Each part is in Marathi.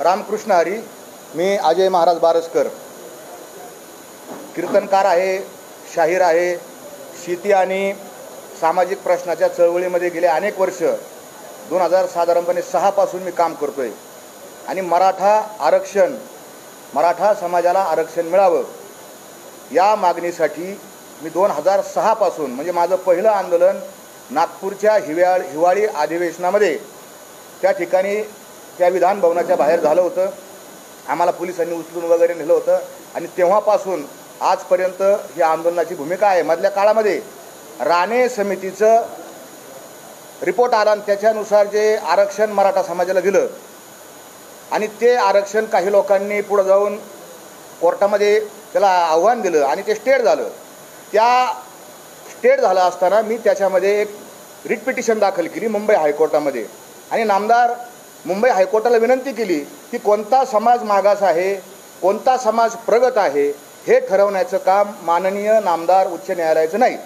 रामकृष्ण हरी. मी अजय महाराज बारसकर, कीर्तनकार आहे, शाहीर आहे. शेती आणि सामाजिक प्रश्नाच्या चळवळीमध्ये गेले अनेक वर्ष 2006 पासून मी काम करतोय. आणि मराठा समाजाला आरक्षण मिळावं या मागणीसाठी मी 2006 पासून, म्हणजे माझं पहिलं आंदोलन नागपूरच्या हिवाळी अधिवेशनामध्ये त्या ठिकाणी त्या विधान भवनाच्या बाहेर झालं होतं. आम्हाला पोलिसांनी उचलून वगैरे नेलं होतं. आणि तेव्हापासून आजपर्यंत ही आंदोलनाची भूमिका आहे. मधल्या काळामध्ये राणे समितीचं रिपोर्ट आला आणि त्याच्यानुसार जे आरक्षण मराठा समाजाला दिलं आणि ते आरक्षण काही लोकांनी पुढे जाऊन कोर्टामध्ये त्याला आव्हान दिलं आणि ते स्टेट झालं. त्या स्टेट झालं असताना मी त्याच्यामध्ये एक रिट पिटिशन दाखल केली मुंबई हायकोर्टामध्ये. आणि नामदार मुंबई हायकोर्टाला विनंती केली की कोणता समाज मागास आहे, कोणता समाज प्रगत आहे हे ठरवण्याचं काम माननीय नामदार उच्च न्यायालयाचं नाही,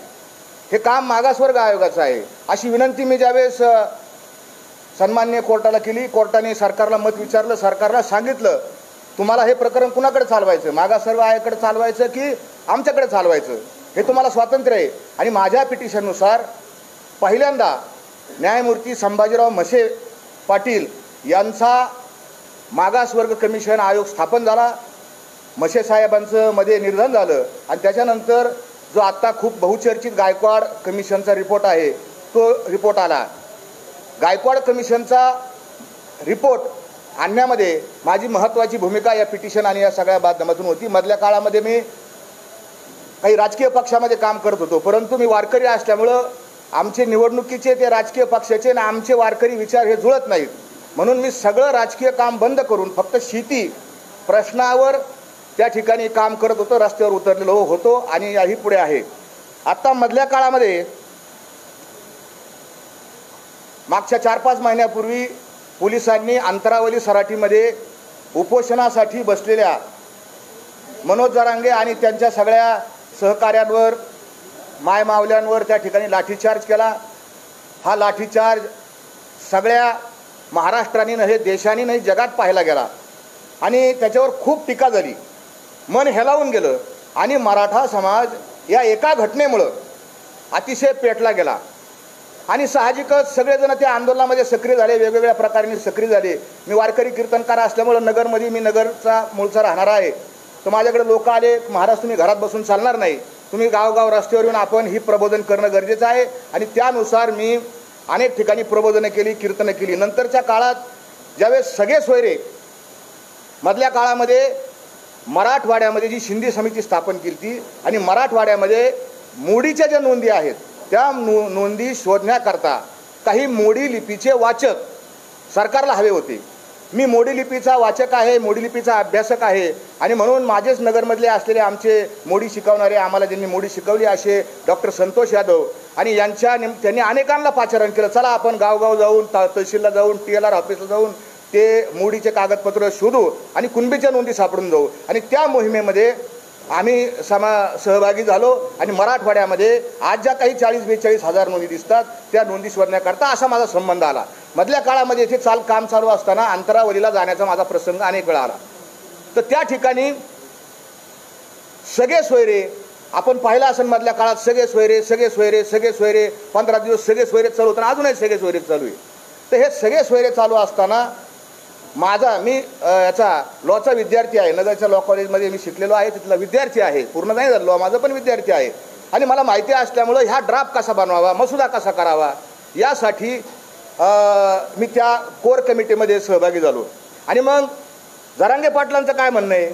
हे काम मागासवर्ग आयोगाचं आहे. अशी विनंती मी ज्यावेळेस सन्माननीय कोर्टाला केली, कोर्टाने सरकारला मत विचारलं. सरकारला सांगितलं तुम्हाला हे प्रकरण कुणाकडे चालवायचं, मागासवर्ग आयोगाकडे चालवायचं की आमच्याकडे चालवायचं, हे तुम्हाला स्वातंत्र्य आहे. आणि माझ्या पिटिशननुसार पहिल्यांदा न्यायमूर्ती संभाजीराव म्हसे पाटील यांचा मागासवर्ग कमिशन आयोग स्थापन झाला. म्हसे साहेबांचं मध्ये निधन झालं आणि त्याच्यानंतर जो आत्ता खूप बहुचर्चित गायकवाड कमिशनचा रिपोर्ट आहे तो रिपोर्ट आला. गायकवाड कमिशनचा रिपोर्ट आणण्यामध्ये माझी महत्त्वाची भूमिका या पिटिशन आणि या सगळ्या माध्यमातून होती. मधल्या काळामध्ये मी काही राजकीय पक्षामध्ये काम करत होतो, परंतु मी वारकरी असल्यामुळं आमचे निवडणुकीचे ते राजकीय पक्षाचे आणि आमचे वारकरी विचार हे जुळत नाहीत. म्हणून मी सगळं राजकीय काम बंद करून फक्त शेती प्रश्नावर त्या ठिकाणी काम करत होतो, रस्त्यावर उतरलेलो होतो आणि याही पुढे आहे. आत्ता मधल्या काळामध्ये मागच्या 4-5 महिन्यापूर्वी पोलिसांनी अंतरावली सराटीमध्ये उपोषणासाठी बसलेल्या मनोज जरांगे आणि त्यांच्या सगळ्या सहकाऱ्यांवर, मायमावल्यांवर त्या ठिकाणी लाठीचार्ज केला. हा लाठीचार्ज सगळ्या महाराष्ट्राने नव्हे, देशाने नाही, जगात पाहायला गेला आणि त्याच्यावर खूप टीका झाली, मन हेलावून गेलं. आणि मराठा समाज या एका घटनेमुळं अतिशय पेटला गेला आणि साहजिकच सगळेजण त्या आंदोलनामध्ये सक्रिय झाले, वेगवेगळ्या प्रकारे सक्रिय झाले. मी वारकरी कीर्तनकार असल्यामुळं नगरमध्ये, मी नगरचा मूळचा राहणारा आहे, तर माझ्याकडे लोक आले, महाराज तुम्ही घरात बसून चालणार नाही, तुम्ही गावगाव रस्त्यावर येऊन आपण ही प्रबोधन करणं गरजेचं आहे. आणि त्यानुसार मी अनेक ठिकाणी प्रबोधनं केली, कीर्तनं केली. नंतरच्या काळात ज्यावेळेस सगळे सोयरे मधल्या काळामध्ये मराठवाड्यामध्ये जी शिंदे समिती स्थापन केली ती आणि मराठवाड्यामध्ये मोडीच्या ज्या नोंदी आहेत त्या नोंदी शोधण्याकरता काही मोडी लिपीचे वाचक सरकारला हवे होते. मी मोडी लिपीचा वाचक आहे, मोडी लिपीचा अभ्यासक आहे आणि म्हणून माझेच नगरमधले असलेले आमचे मोडी शिकवणारे, आम्हाला ज्यांनी मोडी शिकवली असे डॉक्टर संतोष यादव आणि त्यांनी अनेकांना पाचारण केलं, चला आपण गावगाव जाऊन, तहसीलला जाऊन, TLR ऑफिसला जाऊन ते मोडीचे कागदपत्र शोधू आणि कुणबीच्या नोंदी सापडून जाऊ. आणि त्या मोहिमेमध्ये आम्ही सहभागी झालो आणि मराठवाड्यामध्ये आज ज्या काही 40-42 हजार नोंदी दिसतात त्या नोंदी शोधण्याकरता असा माझा संबंध आला. मधल्या काळामध्ये इथे काम चालू असताना अंतरावलीला जाण्याचा माझा प्रसंग अनेक वेळा आला. तर त्या ठिकाणी सगळे सोयरे आपण पाहिलं असेल, मधल्या काळात सगळे सोयरे 15 दिवस सगळे सोयरे चालू होताना अजूनही सगळे सोयरे चालू आहे. तर हे सगळे सोयरे चालू असताना मी याचा लॉचा विद्यार्थी आहे, नगरच्या लॉ कॉलेजमध्ये मी शिकलेलो आहे, तिथला विद्यार्थी आहे, पूर्ण नाही झालो लॉ माझं पण विद्यार्थी आहे. आणि मला माहिती असल्यामुळं ह्या ड्राफ्ट कसा बनवावा, मसुदा कसा करावा यासाठी मी त्या कोर कमिटीमध्ये सहभागी झालो. आणि मग जरांगे पाटलांचं काय म्हणणं आहे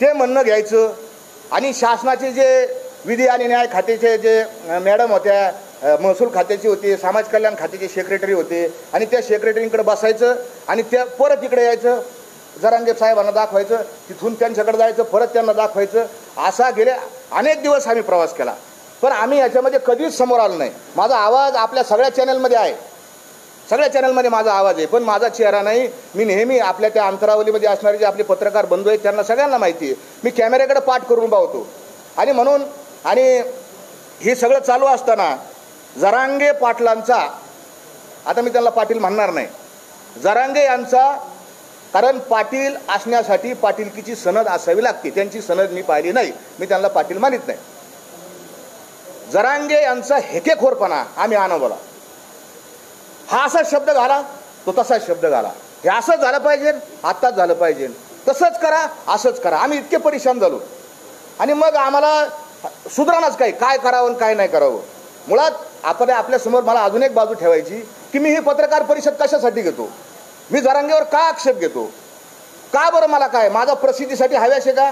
ते म्हणणं घ्यायचं आणि शासनाचे जे विधी आणि न्याय खात्याचे जे मॅडम होत्या, महसूल खात्याची होती, समाज कल्याण खात्याचे सेक्रेटरी होते आणि त्या सेक्रेटरींकडे बसायचं आणि त्या परत इकडे यायचं, जरांगे साहेबांना दाखवायचं, तिथून त्यांच्याकडे जायचं, परत त्यांना दाखवायचं. असा गेले अनेक दिवस आम्ही प्रवास केला, पण आम्ही याच्यामध्ये कधीच समोर आलो नाही. माझा आवाज आपल्या सगळ्या चॅनलमध्ये आहे, सगळ्या चॅनलमध्ये माझा आवाज आहे, पण माझा चेहरा नाही. मी नेहमी आपल्या त्या अंतरावलीमध्ये असणारे जे आपले पत्रकार बंधू आहेत त्यांना सगळ्यांना माहिती आहे, मी कॅमेऱ्याकडे पाठ करून पाहतो. आणि म्हणून हे सगळं चालू असताना जरांगे पाटलांचा, आता मी त्यांना पाटील म्हणणार नाही, जरांगे यांचा कारण पाटील असण्यासाठी पाटीलकीची सनद असावी लागते. त्यांची सनद मी पाहिली नाही, मी त्यांना पाटील मानित नाही. जरांगे यांचा हेकेखोरपणा आम्ही अनुभवला. हा असा शब्द घाला, तो तसाच शब्द घाला, हे असंच झालं पाहिजे, आत्ताच झालं पाहिजे, तसंच करा, असंच करा. आम्ही इतके परेशान झालो. आणि मग आम्हाला सुधारणाच काय करावं काय नाही करावं. मुळात आपल्यासमोर मला अजून एक बाजू ठेवायची की मी ही पत्रकार परिषद कशासाठी घेतो, मी जरांगेवर का आक्षेप घेतो, का बरं, मला काय, माझा प्रसिद्धीसाठी हव्यास आहे का,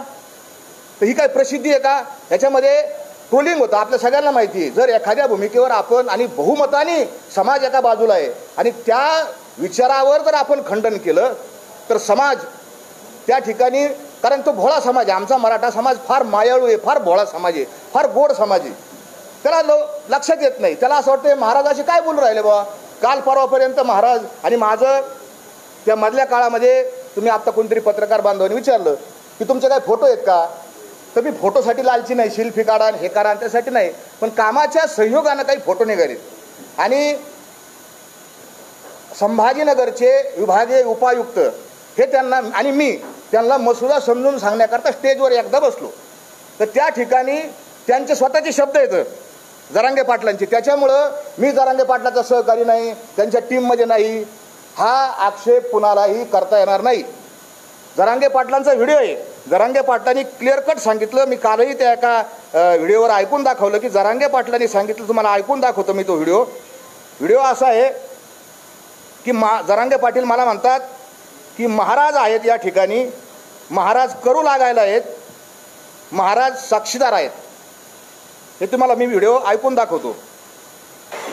तर ही काय प्रसिद्धी आहे का. ह्याच्यामध्ये ट्रोलिंग होतं, आपल्या सगळ्यांना माहिती आहे. जर एखाद्या भूमिकेवर आपण आणि बहुमताने समाज एका बाजूला आहे आणि त्या विचारावर जर आपण खंडन केलं तर समाज त्या ठिकाणी, कारण तो भोळा समाज आहे, आमचा मराठा समाज फार मायाळू आहे, फार भोळा समाज आहे, फार गोड समाज आहे. त्याला लक्षात येत नाही, त्याला असं वाटतं महाराज असे काय बोलून राहिले बाबा. काल परवापर्यंत महाराज आणि माझं त्या मधल्या काळामध्ये तुम्ही आत्ता कोणतरी पत्रकार बांधवांनी विचारलं की तुमचे काय फोटो आहेत का, तर मी फोटोसाठी लालची नाही, शिल्फी काढा हे करा त्यासाठी नाही, पण कामाच्या संयोगानं काही फोटो निघाले. आणि संभाजीनगरचे विभागीय उपायुक्त हे त्यांना आणि मी त्यांना मसुदा समजून सांगण्याकरता स्टेजवर एकदा बसलो, तर त्या ठिकाणी त्यांचे स्वतःचे शब्द येतं जरांगे पाटलांचे. त्याच्यामुळं मी जरांगे पाटलाचा सहकारी नाही, त्यांच्या टीममध्ये नाही, हा आक्षेप कुणालाही करता येणार नाही. जरांगे पाटलांचा व्हिडिओ आहे, जरांगे पाटलांनी क्लिअर कट सांगितलं. मी कालही त्या एका व्हिडिओवर ऐकून दाखवलं की जरांगे पाटलांनी सांगितलं, तुम्हाला ऐकून दाखवतो मी तो व्हिडिओ असा आहे की जरांगे पाटील मला म्हणतात की महाराज आहेत या ठिकाणी, महाराज करू लागायला आहेत, महाराज साक्षीदार आहेत. हे तुम्हाला मी व्हिडिओ ऐकून दाखवतो.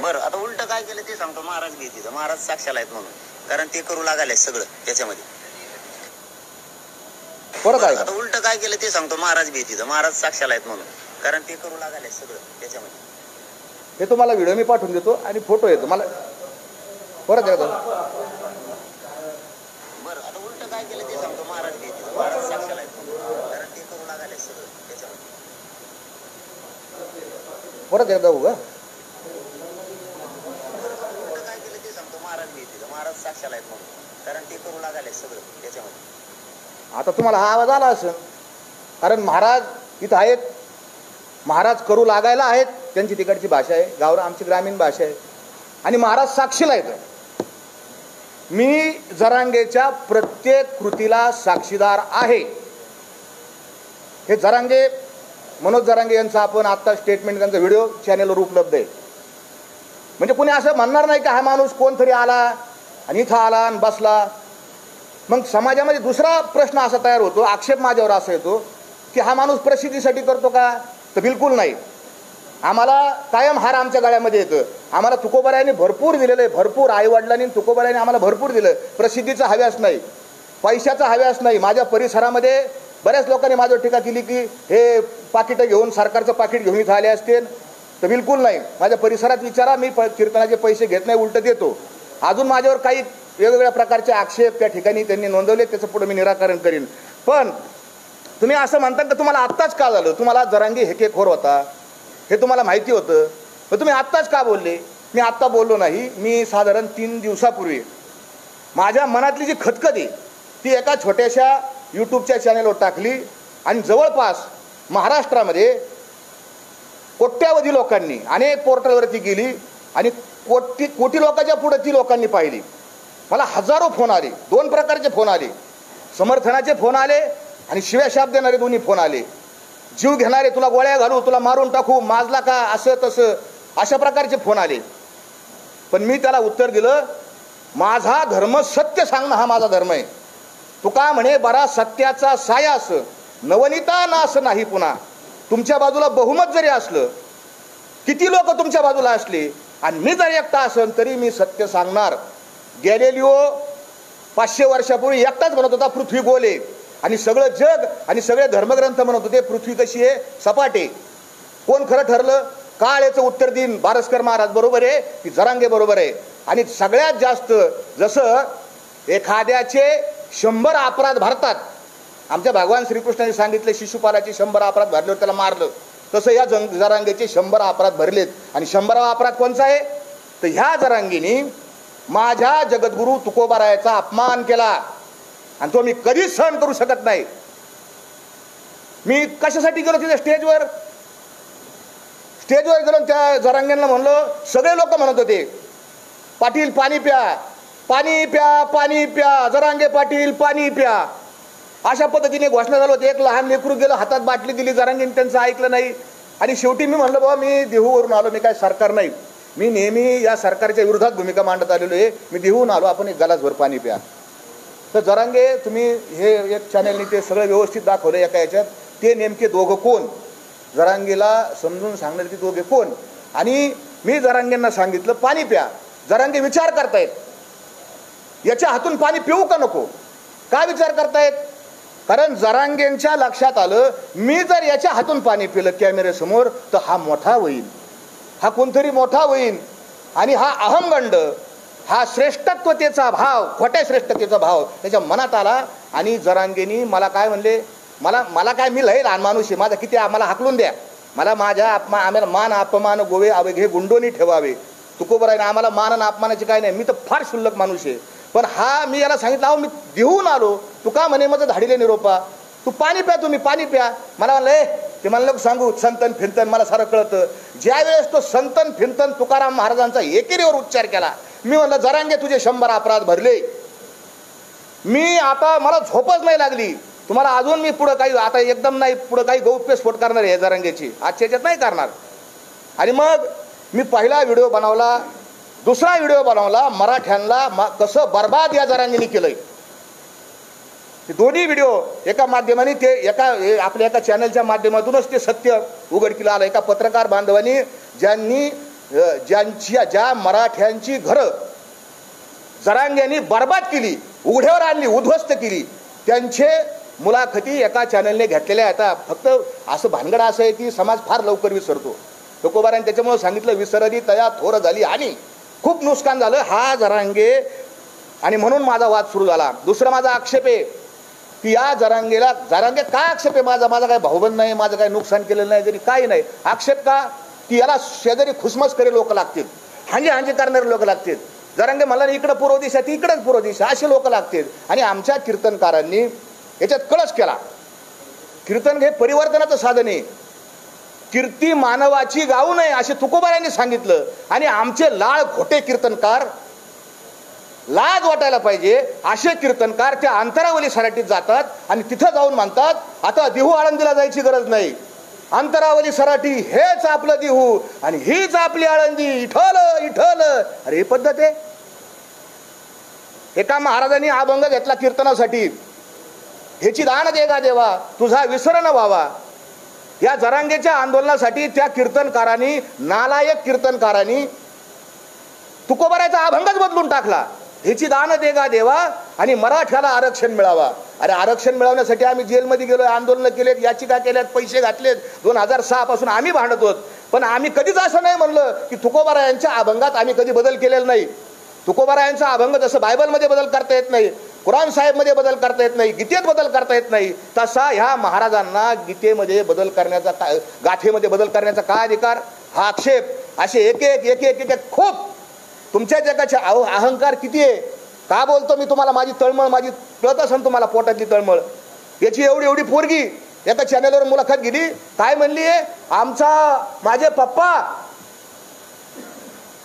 बरं, आता उलट काय केलं ते सांगतो. महाराज घेते, महाराज साक्षाला आहेत म्हणून, कारण ते करू लागायला सगळं त्याच्यामध्ये. परत आहे, आता उलट काय केलं ते सांगतो. महाराज भीती, महाराज साक्षाला आहेत म्हणून, कारण ते करू लागायला सगळं त्याच्यामध्ये. हे तुम्हाला व्हिडिओ मी पाठवून देतो आणि फोटो येतो मला. परत एकदा बरं, आता उलट काय केलं ते सांगतो. महाराज भीती, महाराज साक्षाला आहेत म्हणून, कारण ते करू लागायला सगळं त्याच्यामध्ये. परत एकदा उगा काय केलं ते सांगतो. महाराज भीती, महाराज साक्षाला आहेत म्हणून, कारण ते करू लागायला सगळं त्याच्यामध्ये. आता तुम्हाला हा आवाज आला असेल, कारण महाराज इथं आहेत, महाराज करू लागायला आहेत, त्यांची तिकडची भाषा आहे, गावरा आमची ग्रामीण भाषा आहे, आणि महाराज साक्षीला आहेत. मी जरांगेच्या प्रत्येक कृतीला साक्षीदार आहे. हे जरांगे, मनोज जरांगे यांचं आपण आत्ता स्टेटमेंट, त्यांचा व्हिडिओ चॅनेलवर उपलब्ध आहे. म्हणजे कोणी असं म्हणणार नाही की हा माणूस कोणतरी आला आणि इथं आला आणि बसला. मग समाजामध्ये दुसरा प्रश्न असा तयार होतो, आक्षेप माझ्यावर असा येतो की हा माणूस प्रसिद्धीसाठी करतो का, तर बिलकुल नाही. आम्हाला कायम हार आमच्या गळ्यामध्ये येतं. आम्हाला तुकोबारायांनी भरपूर दिलेलं आहे, भरपूर आईवडिलांनी तुकोबारायांनी आम्हाला भरपूर दिलं. प्रसिद्धीचा हव्यास नाही, पैशाचा हव्यास नाही. माझ्या परिसरामध्ये बऱ्याच लोकांनी माझ्यावर टीका केली की हे पाकिटं घेऊन, सरकारचं पाकिट घेऊन इथं आले असतील, तर बिलकुल नाही. माझ्या परिसरात विचारा, मी कीर्तनाचे पैसे घेत नाही, उलट देतो. अजून माझ्यावर काही वेगवेगळ्या प्रकारचे आक्षेप त्या ठिकाणी त्यांनी नोंदवले, त्याचं पुढे मी निराकरण करीन. पण तुम्ही असं म्हणता की तुम्हाला आत्ताच का झालं, तुम्हाला जरांगे हेकेखोर होता हे तुम्हाला माहिती होतं, मग तुम्ही आत्ताच का बोलले. मी आत्ता बोललो नाही, मी साधारण 3 दिवसापूर्वी माझ्या मनातली जी खतखत आहे ती एका छोट्याशा यूट्यूबच्या चॅनलवर टाकली आणि जवळपास महाराष्ट्रामध्ये कोट्यावधी लोकांनी अनेक पोर्टलवरती गेली आणि कोटी लोकांच्या पुढे ती लोकांनी पाहिली. मला हजारो फोन आले, 2 प्रकारचे फोन आले, समर्थनाचे फोन आले आणि शिव्या शाप देणारे दोन्ही फोन आले. जीव घेणारे, तुला गोळ्या घालू, तुला मारून टाकू, माजला का, असं तसं, अशा प्रकारचे फोन आले. पण मी त्याला उत्तर दिलं, माझा धर्म सत्य सांगणं हा माझा धर्म आहे. तुका म्हणे बरा सत्याचा सायास नवनीता नास नाही पुन्हा. तुमच्या बाजूला बहुमत जरी असलं, किती लोक तुमच्या बाजूला असले आणि मी जर एकटा असेल तरी मी सत्य सांगणार. गॅलिलिओ 500 वर्षापूर्वी एकटाच म्हणत होता पृथ्वी गोल आहे, आणि सगळं जग आणि सगळे धर्मग्रंथ म्हणत होते पृथ्वी कशी आहे, सपाट आहे. कोण खरं ठरलं? काळ याचं उत्तर देईन, बारस्कर महाराज बरोबर आहे की जरांगे बरोबर आहे. आणि सगळ्यात जास्त जसं एखाद्याचे 100 अपराध भरतात, आमच्या भगवान श्रीकृष्णाने सांगितले शिशुपालाचे 100 अपराध भरल्यावर त्याला मारलं, तसं या जरांगेचे 100 अपराध भरलेत. आणि 100वा अपराध कोणचा आहे, तर ह्या जरांगेने माझ्या जगद्गुरु तुकोबारायाचा अपमान केला. आणि तो मी कधीच सहन करू शकत नाही. मी कशासाठी गेलो तिथे स्टेजवर गेलो, त्या जरांगेंना म्हणलो, सगळे लोक म्हणत होते पाटील पाणी प्या, पाणी प्या, पाणी प्या, जरांगे पाटील पाणी प्या, अशा पद्धतीने घोषणा झाली होती. एक लहान लेकरू गेलं, हातात बाटली दिली, जरांगेंनी त्यांचं ऐकलं नाही. आणि शेवटी मी म्हणलं, बाबा मी देहूवरून आलो, मी काय सरकार नाही, मी नेहमी या सरकारच्या विरोधात भूमिका मांडत आलेलो आहे, मी देहून आलो, आपण एक ग्लासभर पाणी प्या. तर जरांगे, तुम्ही हे एक चॅनलनी ते सगळं व्यवस्थित दाखवलं एका याच्यात, ते नेमके दोघं कोण, जरांगेला समजून सांगणारे ते दोघे कोण. आणि मी जरांगेंना सांगितलं पाणी प्या. जरांगे विचार करतायत, याच्या हातून पाणी पिऊ का नको. का विचार करतायत? कारण जरांगेंच्या लक्षात आलं, मी जर याच्या हातून पाणी पिलं कॅमेऱ्यासमोर तर हा मोठा होईल, हा कोणतरी मोठा होईल. आणि हा अहंगंड, हा श्रेष्ठत्वतेचा भाव, खोट्या श्रेष्ठतेचा भाव त्याच्या मनात आला. आणि जरांगेनी मला काय म्हणले, मला काय, मी लय लहान माणूस आहे, माझा किती, आम्हाला हाकलून द्या, मला माझ्या आम्हाला मान अपमान गोवे हे गुंडोनी ठेवावे. तुकोबर आहे ना, आम्हाला मान आणि अपमानाची काय नाही, मी तर फार शुल्लक माणूस आहे. पण हा, मी याला सांगितलं, अहो मी देऊन आलो, तू का म्हणे माझं धाडीले निरोपा, तू पाणी प्या, तुम्ही पाणी प्या. मला म्हणलं, ते मला लोक सांगू संतन फिरतन, मला सारं कळतं. ज्या वेळेस तो संतन फिरतन तुकाराम महाराजांचा एकेरीवर उच्चार केला, मी म्हणलं, जरांगे तुझे 100 अपराध भरले, मी आता मला झोपच नाही लागली, तुम्हाला अजून मी पुढं काही, आता एकदम नाही, पुढं काही गौप्यस्फोट करणार आहे जरांगेची, आजच्या याच्यात नाही करणार. आणि मग मी पहिला व्हिडिओ बनवला, दुसरा व्हिडिओ बनवला, मराठ्यांना कसं बर्बाद या जरांगेने केलंय. ते दोन्ही व्हिडिओ एका माध्यमाने, ते आपल्या एका चॅनलच्या माध्यमातूनच ते सत्य उघडकीला आलं. एका पत्रकार बांधवांनी ज्या मराठ्यांची घरं जरांगेंनी बर्बाद केली, उघड्यावर आणली, उद्ध्वस्त केली, त्यांचे मुलाखती एका चॅनलने घेतलेल्या आहेत. फक्त असं भानगड असं आहे की समाज फार लवकर विसरतो. तुकोबारांनी त्याच्यामुळे सांगितलं, विसरली तया थोर झाली, आणि खूप नुकसान झालं हा जरांगे. आणि म्हणून माझा वाद सुरू झाला. दुसरा माझा आक्षेप आहे की या जरांगे काय आक्षेप आहे माझा काय भाऊबंद नाही, माझं काय नुकसान केलेलं नाही, तरी काही नाही. आक्षेप का की याला शेजारी खुसमस करे लोक लागतील, हांजे करणारे लोक लागतील. जरांगे मला इकडं पूर्व दिशा, ती इकडंच पूर्व दिशा, असे लोक लागतील. आणि आमच्या कीर्तनकारांनी याच्यात कळस केला. कीर्तन हे परिवर्तनाचं साधन आहे, कीर्ती मानवाची गाऊ नये असे तुकोबारांनी सांगितलं. आणि आमचे लाळ खोटे कीर्तनकार, लाज वाटायला पाहिजे असे कीर्तनकार त्या अंतरावली सराटीत जातात आणि तिथं जाऊन म्हणतात, आता देहू आळंदीला जायची गरज नाही, अंतरावली सराटी हेच आपलं देहू आणि हीच आपली आळंदी, इठल इठल. अरे ही पद्धत आहे. एका महाराजांनी अभंग घेतला कीर्तनासाठी, ह्याची दान दे गा देवा, तुझा विसर न व्हावा. या जरांगेच्या आंदोलनासाठी त्या कीर्तनकारांनी, नालायक कीर्तनकारांनी तुकोबाराचा अभंगच बदलून टाकला. ह्याची दान दे गा देवा आणि मराठ्याला आरक्षण मिळावा. अरे आरक्षण मिळवण्यासाठी आम्ही जेलमध्ये गेलोय, आंदोलन केलेत, याचिका केल्यात, पैसे घातलेत. 2006 पासून आम्ही भांडत होत. पण आम्ही कधीच असं नाही म्हणलं की तुकोबारा यांच्या अभंगात आम्ही कधी बदल केलेला नाही. तुकोबारा यांचा अभंग जसं बायबलमध्ये बदल करता येत नाही, कुराण साहेब मध्ये बदल करता येत नाही, गीतेत बदल करता येत नाही, तसा ह्या महाराजांना गीतेमध्ये बदल करण्याचा, गाथेमध्ये बदल करण्याचा काय अधिकार. हा आक्षेप असे एक एक खूप तुमच्या जगाचे अहंकार किती आहे. का बोलतो मी तुम्हाला, माझी तळमळ, माझी कळत असेल तुम्हाला पोटातली तळमळ. याची एवढी पोरगी एका चॅनलवर मुलाखत गेली, काय म्हणली आहे, माझे पप्पा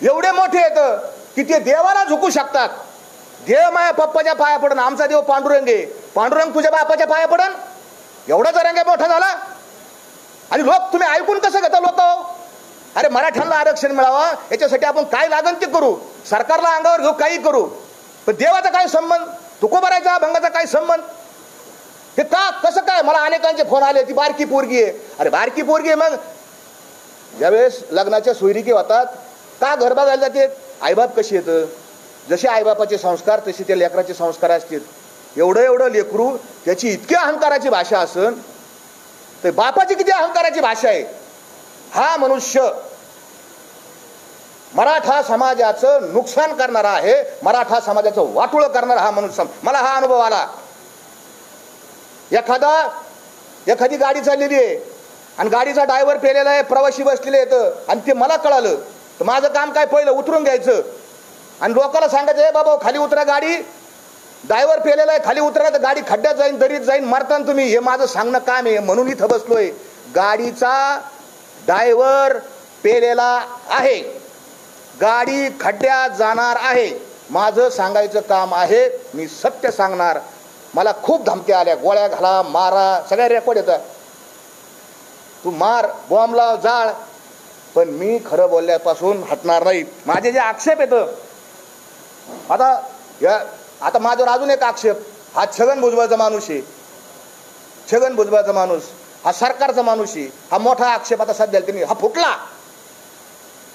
एवढे मोठे आहेत की ते देवाला झुकू शकतात. देव माझ्या पप्पाच्या पाया पडन, आमचा देव पांडुरंग आहे, पांडुरंग तुझ्या बापाच्या पाया पडन. एवढा जरांगे मोठा झाला. आणि लोक तुम्ही ऐकून कसं घेता लोक. अरे मराठ्यांना आरक्षण मिळावा याच्यासाठी आपण काय लागन ते करू, सरकारला अंगावर घेऊ, काही करू. पण देवाचा काय संबंध, तुकोबाराच्या अभंगाचा काय संबंध, हे का कसं काय. मला अनेकांचे फोन आले, ती बारकी पोरगी आहे. अरे बारकी पोरगी आहे, मग ज्यावेळेस लग्नाच्या सोयरिकी होतात का घर बघायला जाते, आईबाप कशी येतं, जसे आईबापाचे संस्कार तसे त्या लेकराचे संस्कार असतील. एवढं लेकरू त्याची इतकी अहंकाराची भाषा असन तर बापाची किती अहंकाराची भाषा आहे. हा मनुष्य मराठा समाजाचं नुकसान करणारा आहे, मराठा समाजाचं वाटोळं करणारा हा मनुष्य. मला हा अनुभव आला. एखादी गाडी चाललेली आहे आणि गाडीचा ड्रायव्हर पेलेला आहे, प्रवासी बसलेले आहेत आणि ते मला कळालं, तर माझं काम काय, पहिलं उतरून घ्यायचं आणि लोकांना सांगायचं, बाबा खाली उतरा गाडी, ड्रायव्हर पेलेला आहे, खाली उतरा तर गाडी खड्ड्यात जाईन, दरीत जाईन, मरताना तुम्ही. हे माझं सांगणं काम आहे, म्हणून इथं बसलोय. गाडीचा ड्रायव्हर पेलेला आहे, गाडी खड्ड्यात जाणार आहे. माझं सांगायचं काम आहे, मी सत्य सांगणार. मला खूप धमक्या आल्या, गोळ्या घाला, मारा, सगळ्या रेकॉर्ड येतात. तू मार, बॉम्ब लाव, जाळ, पण मी खरं बोलल्यापासून हटणार नाही. माझे जे आक्षेप येतं, आता माझ्यावर अजून एक आक्षेप, हा छगन भुजबळचा माणूस आहे, छगन भुजबळचा माणूस, हा सरकारचा माणूस आहे, हा मोठा आक्षेप आता सध्या त्यांनी हा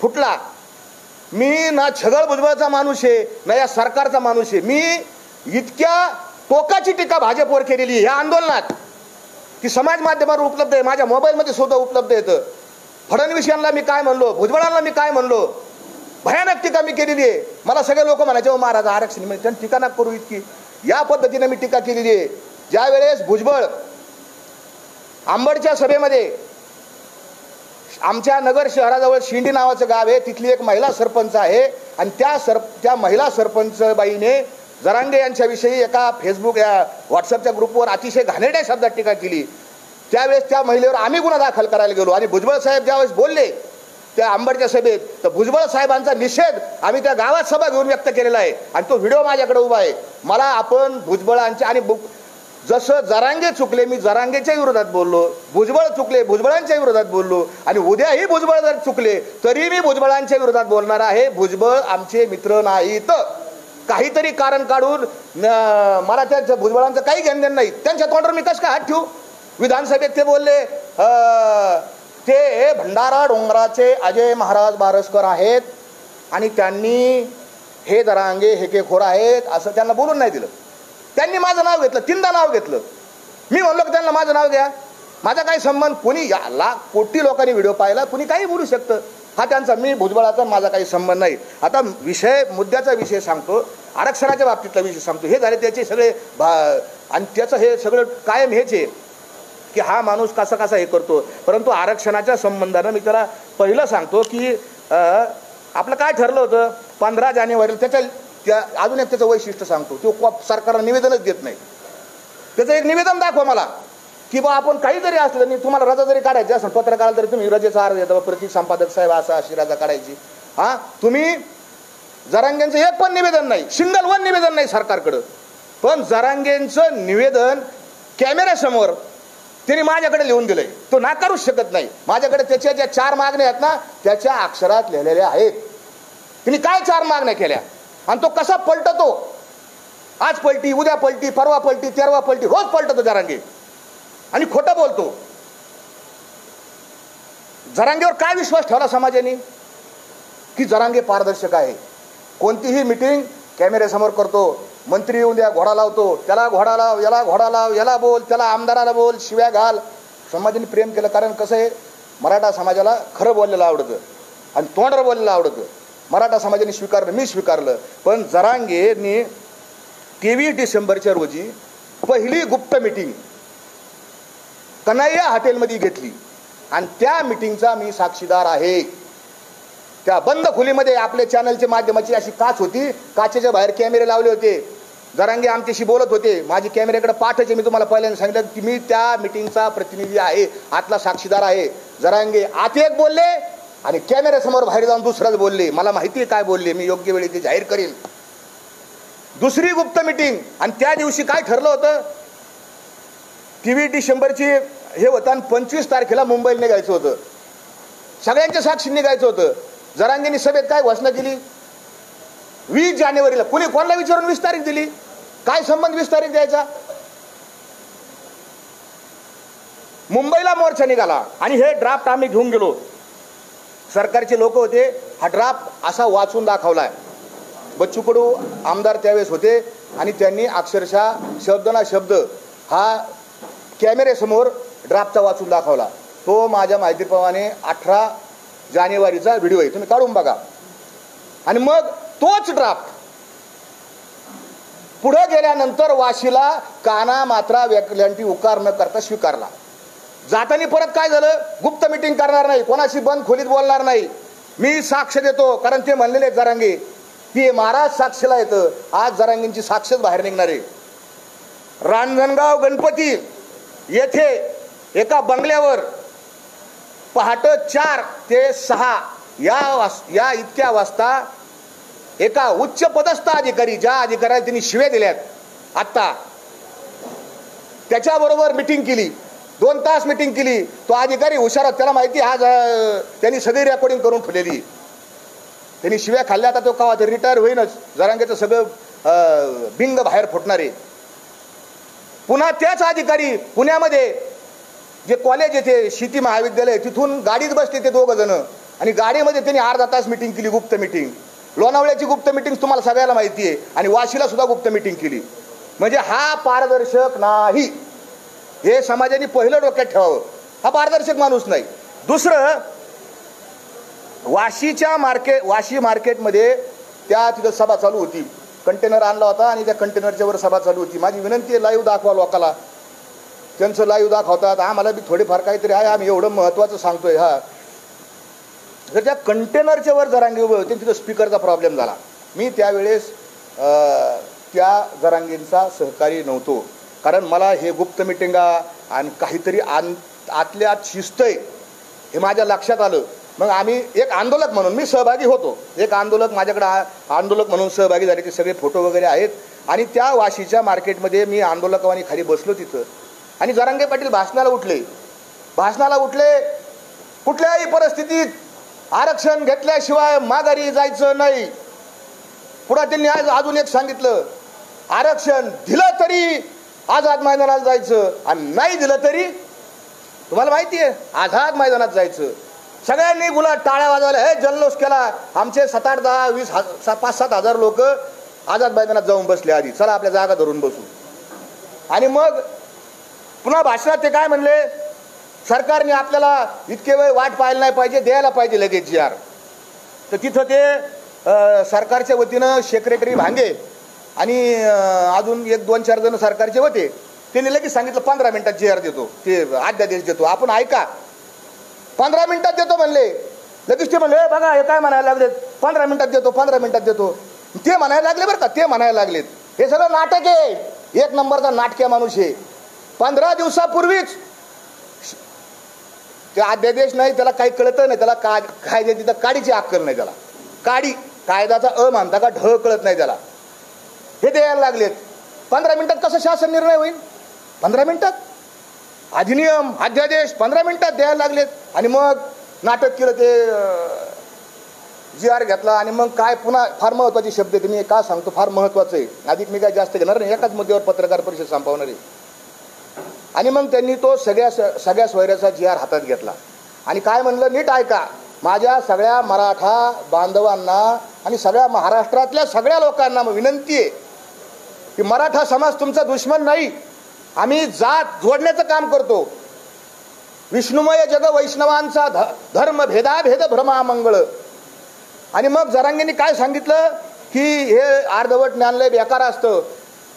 फुटला. मी ना छगन भुजबळचा माणूस आहे ना या सरकारचा माणूस आहे. मी इतक्या टोकाची टीका भाजपवर केलेली आहे या आंदोलनात की समाज माध्यमावर उपलब्ध आहे, माझ्या मोबाईलमध्ये सुद्धा उपलब्ध येतं. फडणवीसांना मी काय म्हणलो, भुजबळांना मी काय म्हणलो, भयानक टीका मी केलेली आहे. मला सगळे लोक म्हणायचे, महाराज आरक्षण म्हणजे त्यांनी टीका नका करू इतकी. या पद्धतीने मी टीका केलेली आहे. ज्या वेळेस भुजबळ आंबडच्या सभेमध्ये, आमच्या नगर शहराजवळ शिंडी नावाचं गाव आहे, तिथली एक महिला सरपंच आहे आणि त्या महिला सरपंच बाईने जरांगे यांच्याविषयी एका फेसबुक या व्हॉट्सअपच्या ग्रुपवर अतिशय घाणेरड्या शब्दात टीका केली. त्यावेळेस त्या महिलेवर आम्ही गुन्हा दाखल करायला गेलो आणि भुजबळ साहेब ज्यावेळेस बोलले त्या आंबडच्या सभेत, तर भुजबळ साहेबांचा निषेध आम्ही त्या गावात सभा घेऊन व्यक्त केलेला आहे आणि तो व्हिडिओ माझ्याकडे उभा आहे. मला आपण भुजबळांच्या आणि जसं जरांगे चुकले, मी जरांगेच्या विरोधात बोललो, भुजबळ चुकले, भुजबळांच्या विरोधात बोललो आणि उद्याही भुजबळ जर चुकले तरी मी भुजबळांच्या विरोधात बोलणार आहे. भुजबळ आमचे मित्र नाहीत. काहीतरी कारण काढून मला त्या भुजबळांचं काही घेणं नाही. त्यांच्या तोंडावर मी कसं काय हात ठेवू? विधानसभेत ते बोलले ते भंडारा डोंगराचे अजय महाराज बारसकर आहेत आणि त्यांनी हे जरांगे हेकेखोर आहेत असं त्यांना बोलून नाही दिलं. त्यांनी माझं नाव घेतलं, 3दा नाव घेतलं. मी म्हणलो की त्यांना माझं नाव घ्या, माझा काही संबंध. कोणी लाख कोटी लोकांनी व्हिडिओ पाहिला, कोणी काही बोलू शकतं. हा त्यांचा, मी भुजबळाचा माझा काही संबंध नाही. आता मुद्द्याचा विषय सांगतो, आरक्षणाच्या बाबतीतला विषय सांगतो. हे झाले त्याचे सगळे आणि त्याचं हे सगळं कायम हेच आहे की हा माणूस कसा कसा हे करतो. परंतु आरक्षणाच्या संबंधानं मी त्याला पहिलं सांगतो की आपलं काय ठरलं होतं 15 जानेवारीला. अजून एक त्याचं वैशिष्ट्य सांगतो, तो सरकारला निवेदनच देत नाही. त्याचं एक निवेदन दाखवा मला की बा आपण काही जरी असलं नाही, तुम्हाला रजा जरी काढायची असेल पत्रकाराला तरी तुम्ही रजेचा अर्ज देता, प्रति संपादक साहेब असं अशी रजा काढायची. हा, तुम्ही जरांगेंचं एक पण निवेदन नाही, सिंगल वन निवेदन नाही सरकारकडं. पण जरांगेंचं निवेदन कॅमेऱ्यासमोर त्यांनी माझ्याकडे लिहून दिलंय, तो नाकारूच शकत नाही. माझ्याकडे त्याच्या ज्या 4 मागण्या आहेत ना त्याच्या अक्षरात लिहिलेल्या आहेत. त्यांनी काय 4 मागण्या केल्या आणि तो कसा पलटतो, आज पलटी, उद्या पलटी, परवा पलटी, तेरवा पलटी, रोज पलटतो जरांगे आणि खोटं बोलतो. जरांगेवर काय विश्वास ठेवला समाजाने की जरांगे पारदर्शक आहे. कोणतीही मीटिंग कॅमेऱ्यासमोर करतो, मंत्री येऊन द्या घोडा लावतो, त्याला घोडा लाव, याला घोडा लाव, याला बोल, त्याला आमदाराला बोल, शिव्या घाल. समाजाने प्रेम केलं, कारण कसं आहे मराठा समाजाला खरं बोललेलं आवडतं आणि तोंडावर बोललेलं आवडतं. मराठा समाजाने स्वीकारलं, मी स्वीकारलं. पण जरांगेने 23 डिसेंबरच्या रोजी पहिली गुप्त मीटिंग कन्हैया हॉटेलमध्ये घेतली आणि त्या मीटिंगचा मी साक्षीदार आहे. त्या बंद खोलीमध्ये आपल्या चॅनलच्या माध्यमाची अशी काच होती, काचेच्या बाहेर कॅमेरे लावले होते. जरांगे आमच्याशी बोलत होते, माझी कॅमेऱ्याकडे पाठचे. मी तुम्हाला पहिल्यांदा सांगितलं की मी त्या मीटिंगचा प्रतिनिधी आहे, आतला साक्षीदार आहे. जरांगे आत एक बोलले आणि कॅमेऱ्यासमोर बाहेर जाऊन दुसराच बोलले. मला माहिती आहे काय बोलले, मी योग्य वेळी ते जाहीर करेन. दुसरी गुप्त मीटिंग आणि त्या दिवशी काय ठरलं होतं, 23 डिसेंबरची हे होतं आणि 25 तारखेला मुंबईला निघायचं होतं. सगळ्यांच्या साक्षी निघायचं होतं. जरांगेंनी सभेत काय घोषणा केली, 20 जानेवारीला. कोणी कोणाला विचारून 20 तारीख दिली, काय संबंध 20 तारीख द्यायचा. मुंबईला मोर्चा निघाला आणि हे ड्राफ्ट आम्ही घेऊन गेलो. सरकारचे लोक होते, हा ड्राफ्ट असा वाचून दाखवलाय. बच्चू कडू आमदार त्यावेळेस होते आणि त्यांनी अक्षरशः शब्द ना शब्द हा कॅमेऱ्यासमोर ड्राफ्टचा वाचून दाखवला. तो माझ्या माहितीप्रमाणे 18 जानेवारीचा व्हिडिओ आहे, तुम्ही काढून बघा. आणि मग तोच ड्राफ्ट पुढे गेल्यानंतर वाशीला काना मात्रा व्याकल्यांटी उकार न करता स्वीकारला. जाताना परत काय झालं, गुप्त मीटिंग करणार नाही, कोणाशी बंद खोलीत बोलणार नाही, मी साक्ष देतो. कारण ते म्हणलेले जरांगे ती महाराज साक्षीला येतं. आज जरांगेंची साक्षच बाहेर निघणार आहे. रांजणगाव गणपती येथे एका बंगल्यावर पहाटे 4 ते 6 या इतक्या वाजता एका उच्च पदस्थ अधिकारी, ज्या अधिकाऱ्याला त्यांनी शिव्या दिल्यात आत्ता, त्याच्याबरोबर मिटिंग केली. 2 तास मिटिंग केली. तो अधिकारी हुशार, त्याला माहिती आज त्यांनी सगळी रेकॉर्डिंग करून ठेवलेली. त्यांनी शिव्या खाल्ल्या. आता तो कवा तरी रिटायर होईनच. जरांगेचं सगळं बिंग बाहेर फुटणार आहे. पुन्हा त्याच अधिकारी पुण्यामध्ये जे कॉलेज येते शेती महाविद्यालय, तिथून गाडीत बसले ते 2 जण आणि गाडीमध्ये त्यांनी अर्धा तास मिटिंग केली, गुप्त मिटिंग. लोणावळ्याची गुप्त मिटिंग तुम्हाला सगळ्याला माहिती आहे आणि वाशीला सुद्धा गुप्त मिटिंग केली. म्हणजे हा पारदर्शक नाही, हे समाजाने पहिलं डोक्यात ठेवावं. हा पारदर्शक माणूस नाही. दुसरं, वाशी मार्केटमध्ये त्या तिथं सभा चालू होती. कंटेनर आणला होता आणि त्या कंटेनरच्या वर सभा चालू होती. माझी विनंती आहे, लाईव्ह दाखवा लोकाला. त्यांचं लाईव्ह दाखवतात, आम्हाला बी थोडेफार काहीतरी आहे, आम्ही एवढं महत्त्वाचं सांगतोय. हा, तर त्या कंटेनरच्या वर जरांगे उभे होते, तिथं स्पीकरचा प्रॉब्लेम झाला. मी त्यावेळेस त्या जरांगेंचा सहकारी नव्हतो, कारण मला हे गुप्त मिटिंगा आणि काहीतरी आतल्या आत शिस्त आहे हे माझ्या लक्षात आलं. मग आम्ही एक आंदोलक म्हणून मी सहभागी होतो. एक आंदोलक माझ्याकडे आंदोलक म्हणून सहभागी झाले, ते सगळे फोटो वगैरे आहेत. आणि त्या वाशीच्या मार्केटमध्ये मी आंदोलकावानी खाली बसलो तिथं आणि जरांगे पाटील भाषणाला उठले. कुठल्याही परिस्थितीत आरक्षण घेतल्याशिवाय माघारी जायचं नाही. पुढे त्यांनी आज अजून एक सांगितलं, आरक्षण दिलं तरी आझाद मैदानात जायचं आणि नाही दिलं तरी तुम्हाला माहिती आहे आझाद मैदानात जायचं. सगळ्यांनी गुलाब टाळ्या वाजवल्या, हे जल्लोष केला. आमचे 7, 8, 10, 20, 5-7 हजार लोक आझाद मैदानात जाऊन बसले. आधी चला आपल्या जागा धरून बसू. आणि मग पुन्हा भाषणात ते काय म्हणले, सरकारने आपल्याला इतके वेळ वाट पाहायला नाही पाहिजे, द्यायला पाहिजे लगेच GR. तर तिथं ते सरकारच्या वतीनं सेक्रेटरी भांगे आणि अजून 1-2-4 जण सरकारचे होते. त्यांनी लगेच सांगितलं 15 मिनिटात GR देतो, ते अध्यादेश देतो. आपण ऐका, 15 मिनिटात देतो म्हणले. लगेच ते म्हणले, बघा हे काय म्हणायला लागलेत, 15 मिनिटात देतो, 15 मिनिटात देतो. ते म्हणायला लागले बरं का, ते म्हणायला लागलेत. हे सगळं नाटक आहे, 1 नंबरचा नाटक्या माणूस आहे. 15 दिवसापूर्वीच ते अध्यादेश नाही, त्याला काही कळत नाही, त्याला कायदे तिथं काडीची अक्कल नाही, त्याला कायद्याचा मानता का ढ कळत नाही त्याला. हे द्यायला लागलेत. 15 मिनिटात कसं शासन निर्णय होईल? 15 मिनिटात अधिनियम अध्यादेश 15 मिनिटात द्यायला लागलेत. आणि मग नाटक केलं, ते GR घेतला. आणि मग काय, पुन्हा फार महत्वाचे शब्द आहेत, मी का सांगतो, फार महत्वाचं आहे. अधिक मी काय जास्त घेणार नाही, एकाच मुद्द्यावर पत्रकार परिषद संपवणार आहे. आणि मग त्यांनी तो सगळ्या सोयऱ्याचा GR हातात घेतला आणि काय म्हणलं, नीट ऐका, माझ्या सगळ्या मराठा बांधवांना आणि सगळ्या महाराष्ट्रातल्या सगळ्या लोकांना विनंती आहे की मराठा समाज तुमचा दुश्मन नाही. आम्ही जात जोडण्याचं काम करतो. विष्णुमय जग वैष्णवांचा धर्म भेदाभेद भ्रमामंगळ. आणि मग जरांगेंनी काय सांगितलं की हे अर्धवट ज्ञानलय बेकार असतं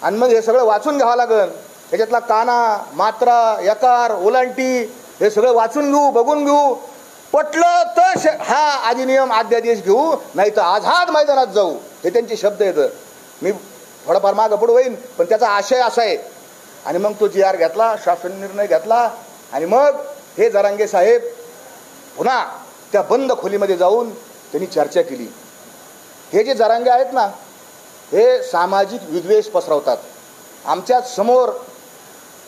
आणि मग हे सगळं वाचून घ्यावं लागेल. त्याच्यातला काना, मात्रा, यकार, ओलांटी हे सगळं वाचून घेऊ, बघून घेऊ. पटलं तर हा अधिनियम अध्यादेश घेऊ, नाही तर आझाद मैदानात जाऊ. हे त्यांचे शब्द आहेत. मी थोडाफार मागं पुढं होईन, पण त्याचा आशय असा आहे. आणि मग तो GR घेतला, शासन निर्णय घेतला. आणि मग हे जरांगे साहेब पुन्हा त्या बंद खोलीमध्ये जाऊन त्यांनी चर्चा केली. हे जे जरांगे आहेत ना, हे सामाजिक विद्वेष पसरवतात. आमच्या समोर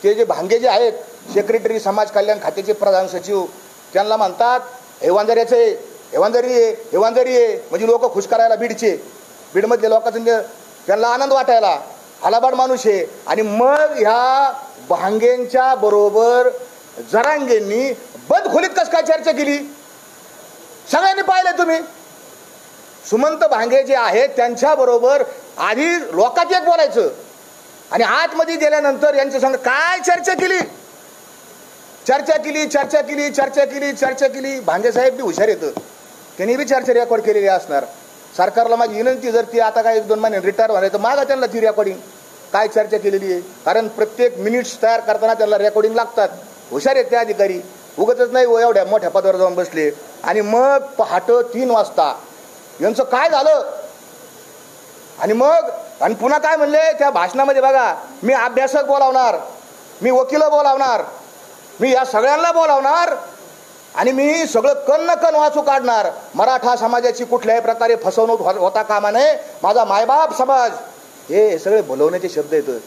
ते जे भांगे जे आहेत, सेक्रेटरी समाज कल्याण खात्याचे प्रधान सचिव, त्यांना म्हणतात हेवांजऱ्याचे, हेवांजरी आहे. म्हणजे लोक खुश करायला बीडमधल्या लोकांचं त्यांना आनंद वाटायला, हलाबाड माणूस आहे. आणि मग ह्या भांगेंच्या बरोबर जरांगेंनी बंद खोलीत कस काय चर्चा केली, सगळ्यांनी पाहिलं तुम्ही. सुमंत भांगे जे आहेत त्यांच्याबरोबर आधी लोकात एक बोलायचं आणि आतमध्ये गेल्यानंतर यांच्या संग काय चर्चा केली. भांगे साहेब बी हुशार येतं, त्यांनी बी चर्चा रेकॉर्ड केलेली असणार. सरकारला माझी विनंती, जर ती आता काय 1-2 महिने रिटायर होणार तर मागा त्यांना ती रेकॉर्डिंग काय चर्चा केलेली आहे. कारण प्रत्येक मिनिट्स तयार करताना त्यांना रेकॉर्डिंग लागतात. हुशार आहेत ते अधिकारी, उगतच नाही एवढ्या मोठ्या पदावर जाऊन बसले. आणि मग पहाटे 3 वाजता यांचं काय झालं, आणि मग आणि पुन्हा काय म्हणले त्या भाषणामध्ये बघा, मी अभ्यासक बोलावणार, मी वकील बोलावणार, मी या सगळ्यांना बोलावणार आणि मी सगळं कण कण वाचू काढणार. मराठा समाजाची कुठल्याही प्रकारे फसवणूक होता कामा नये. माझा मायबाप समाज, हे सगळे बोलवण्याचे शब्द येतं.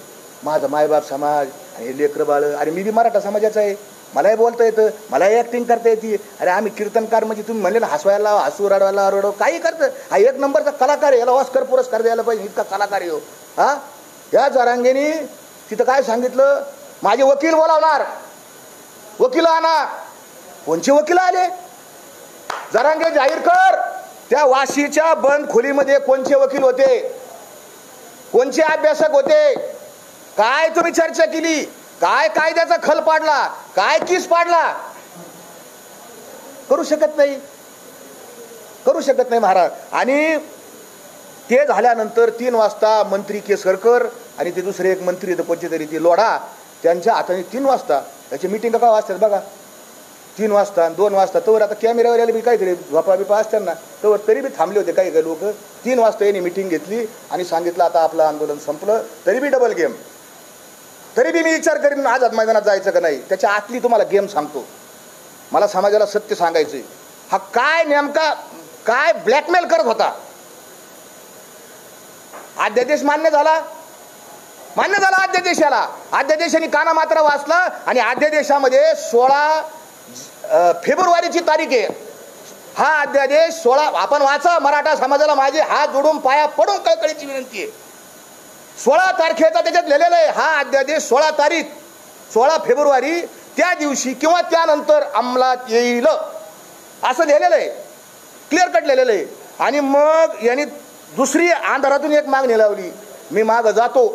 माझा मायबाप समाज आणि लेकरं बाळ. अरे मी बी मराठा समाजाचा आहे, मलाही बोलता येतं, मलाही ॲक्टिंग करता येते. अरे आम्ही कीर्तनकार म्हणजे तुम्ही म्हणले ना हसवायला, हसू रडवायला, रडव काही करतं. हा एक नंबरचा कलाकार आहे, याला ऑस्कर पुरस्कार द्यायला पाहिजे, इतका कलाकार आहे हो. हा या जरांगेनी तिथं काय सांगितलं, माझे वकील बोलावणार, वकील आणा. कोणचे वकील आले? जरांगे जाहीर कर, त्या वाशीच्या बंद खोलीमध्ये कोणचे वकील होते, कोणचे अभ्यासक होते, काय तुम्ही चर्चा केली, काय कायद्याचा खल पाडला, काय किस पाडला? करू शकत नाही, करू शकत नाही महाराज. आणि ते झाल्यानंतर 3 वाजता मंत्री केसरकर आणि ते दुसरे एक मंत्री कोणते तरी ते लोढा, त्यांच्या हाताने 3 वाजता त्याची मिटिंग का वाजतात बघा, 3 वाजता 2 वाजता. तवर आता कॅमेरावर बी काहीतरी झोपा बिपा असतात ना, तवर तरी बी थांबले होते काही काही लोक. 3 वाजता यांनी मिटिंग घेतली आणि सांगितलं आता आपलं आंदोलन संपलं. तरी बी डबल गेम, तरी बी मी विचार करीन आझाद मैदानात जायचं का नाही. त्याच्या आतली तुम्हाला गेम सांगतो, मला समाजाला सत्य सांगायचंय. हा काय नेमका काय ब्लॅकमेल करत होता. अध्यादेश मान्य झाला, मान्य झाला अध्यादेशाला. अध्यादेशाने काना मात्र वाचला आणि अध्यादेशामध्ये 16 फेब्रुवारीची तारीख आहे. हा अध्यादेश 16 आपण वाचा. मराठा समाजाला माझे हात जोडून पाया पडून कळकळीची विनंती आहे. 16 तारखेचा त्याच्यात लिहिलेलं आहे. हा अध्यादेश 16 तारीख 16 फेब्रुवारी त्या दिवशी किंवा त्यानंतर अंमलात येईल असं लिहिलेलं आहे, क्लिअर कट लिहिलेलं आहे. आणि मग यांनी दुसरी अंधारातून एक मागणी लावली, मी माग जातो.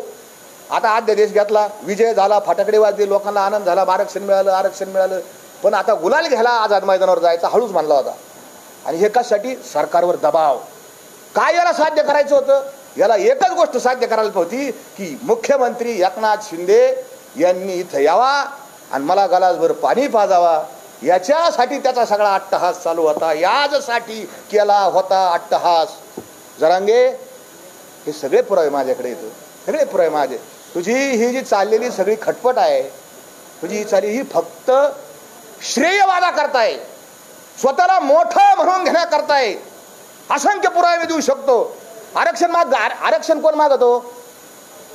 आता अध्यादेश घेतला, विजय झाला, फटाकडे वाजले, लोकांना आनंद झाला, आरक्षण मिळालं, आरक्षण मिळालं. पण आता गुलाल घ्यायला आझाद मैदानावर जायचा हळूच मानला होता. आणि हे कशासाठी? सरकारवर दबाव. काय याला साध्य करायचं होतं? याला एकच गोष्ट साध्य करायला होती की मुख्यमंत्री एकनाथ शिंदे यांनी इथं यावा आणि मला गलासभर पाणी पाजावा. याच्यासाठी त्याचा सगळा अट्टहास चालू होता, यासाठी केला होता अट्टहास. जरांगे हे सगळे पुरावे माझ्याकडे येतो, सगळे पुरावे माझे. तुझी ही जी चाललेली सगळी खटपट आहे, तुझी ही चालली, ही फक्त श्रेयवादा करताय, स्वतःला मोठं म्हणून घेण्याकरताय. असंख्य पुरावे मी देऊ शकतो. आरक्षण कोण मागतो?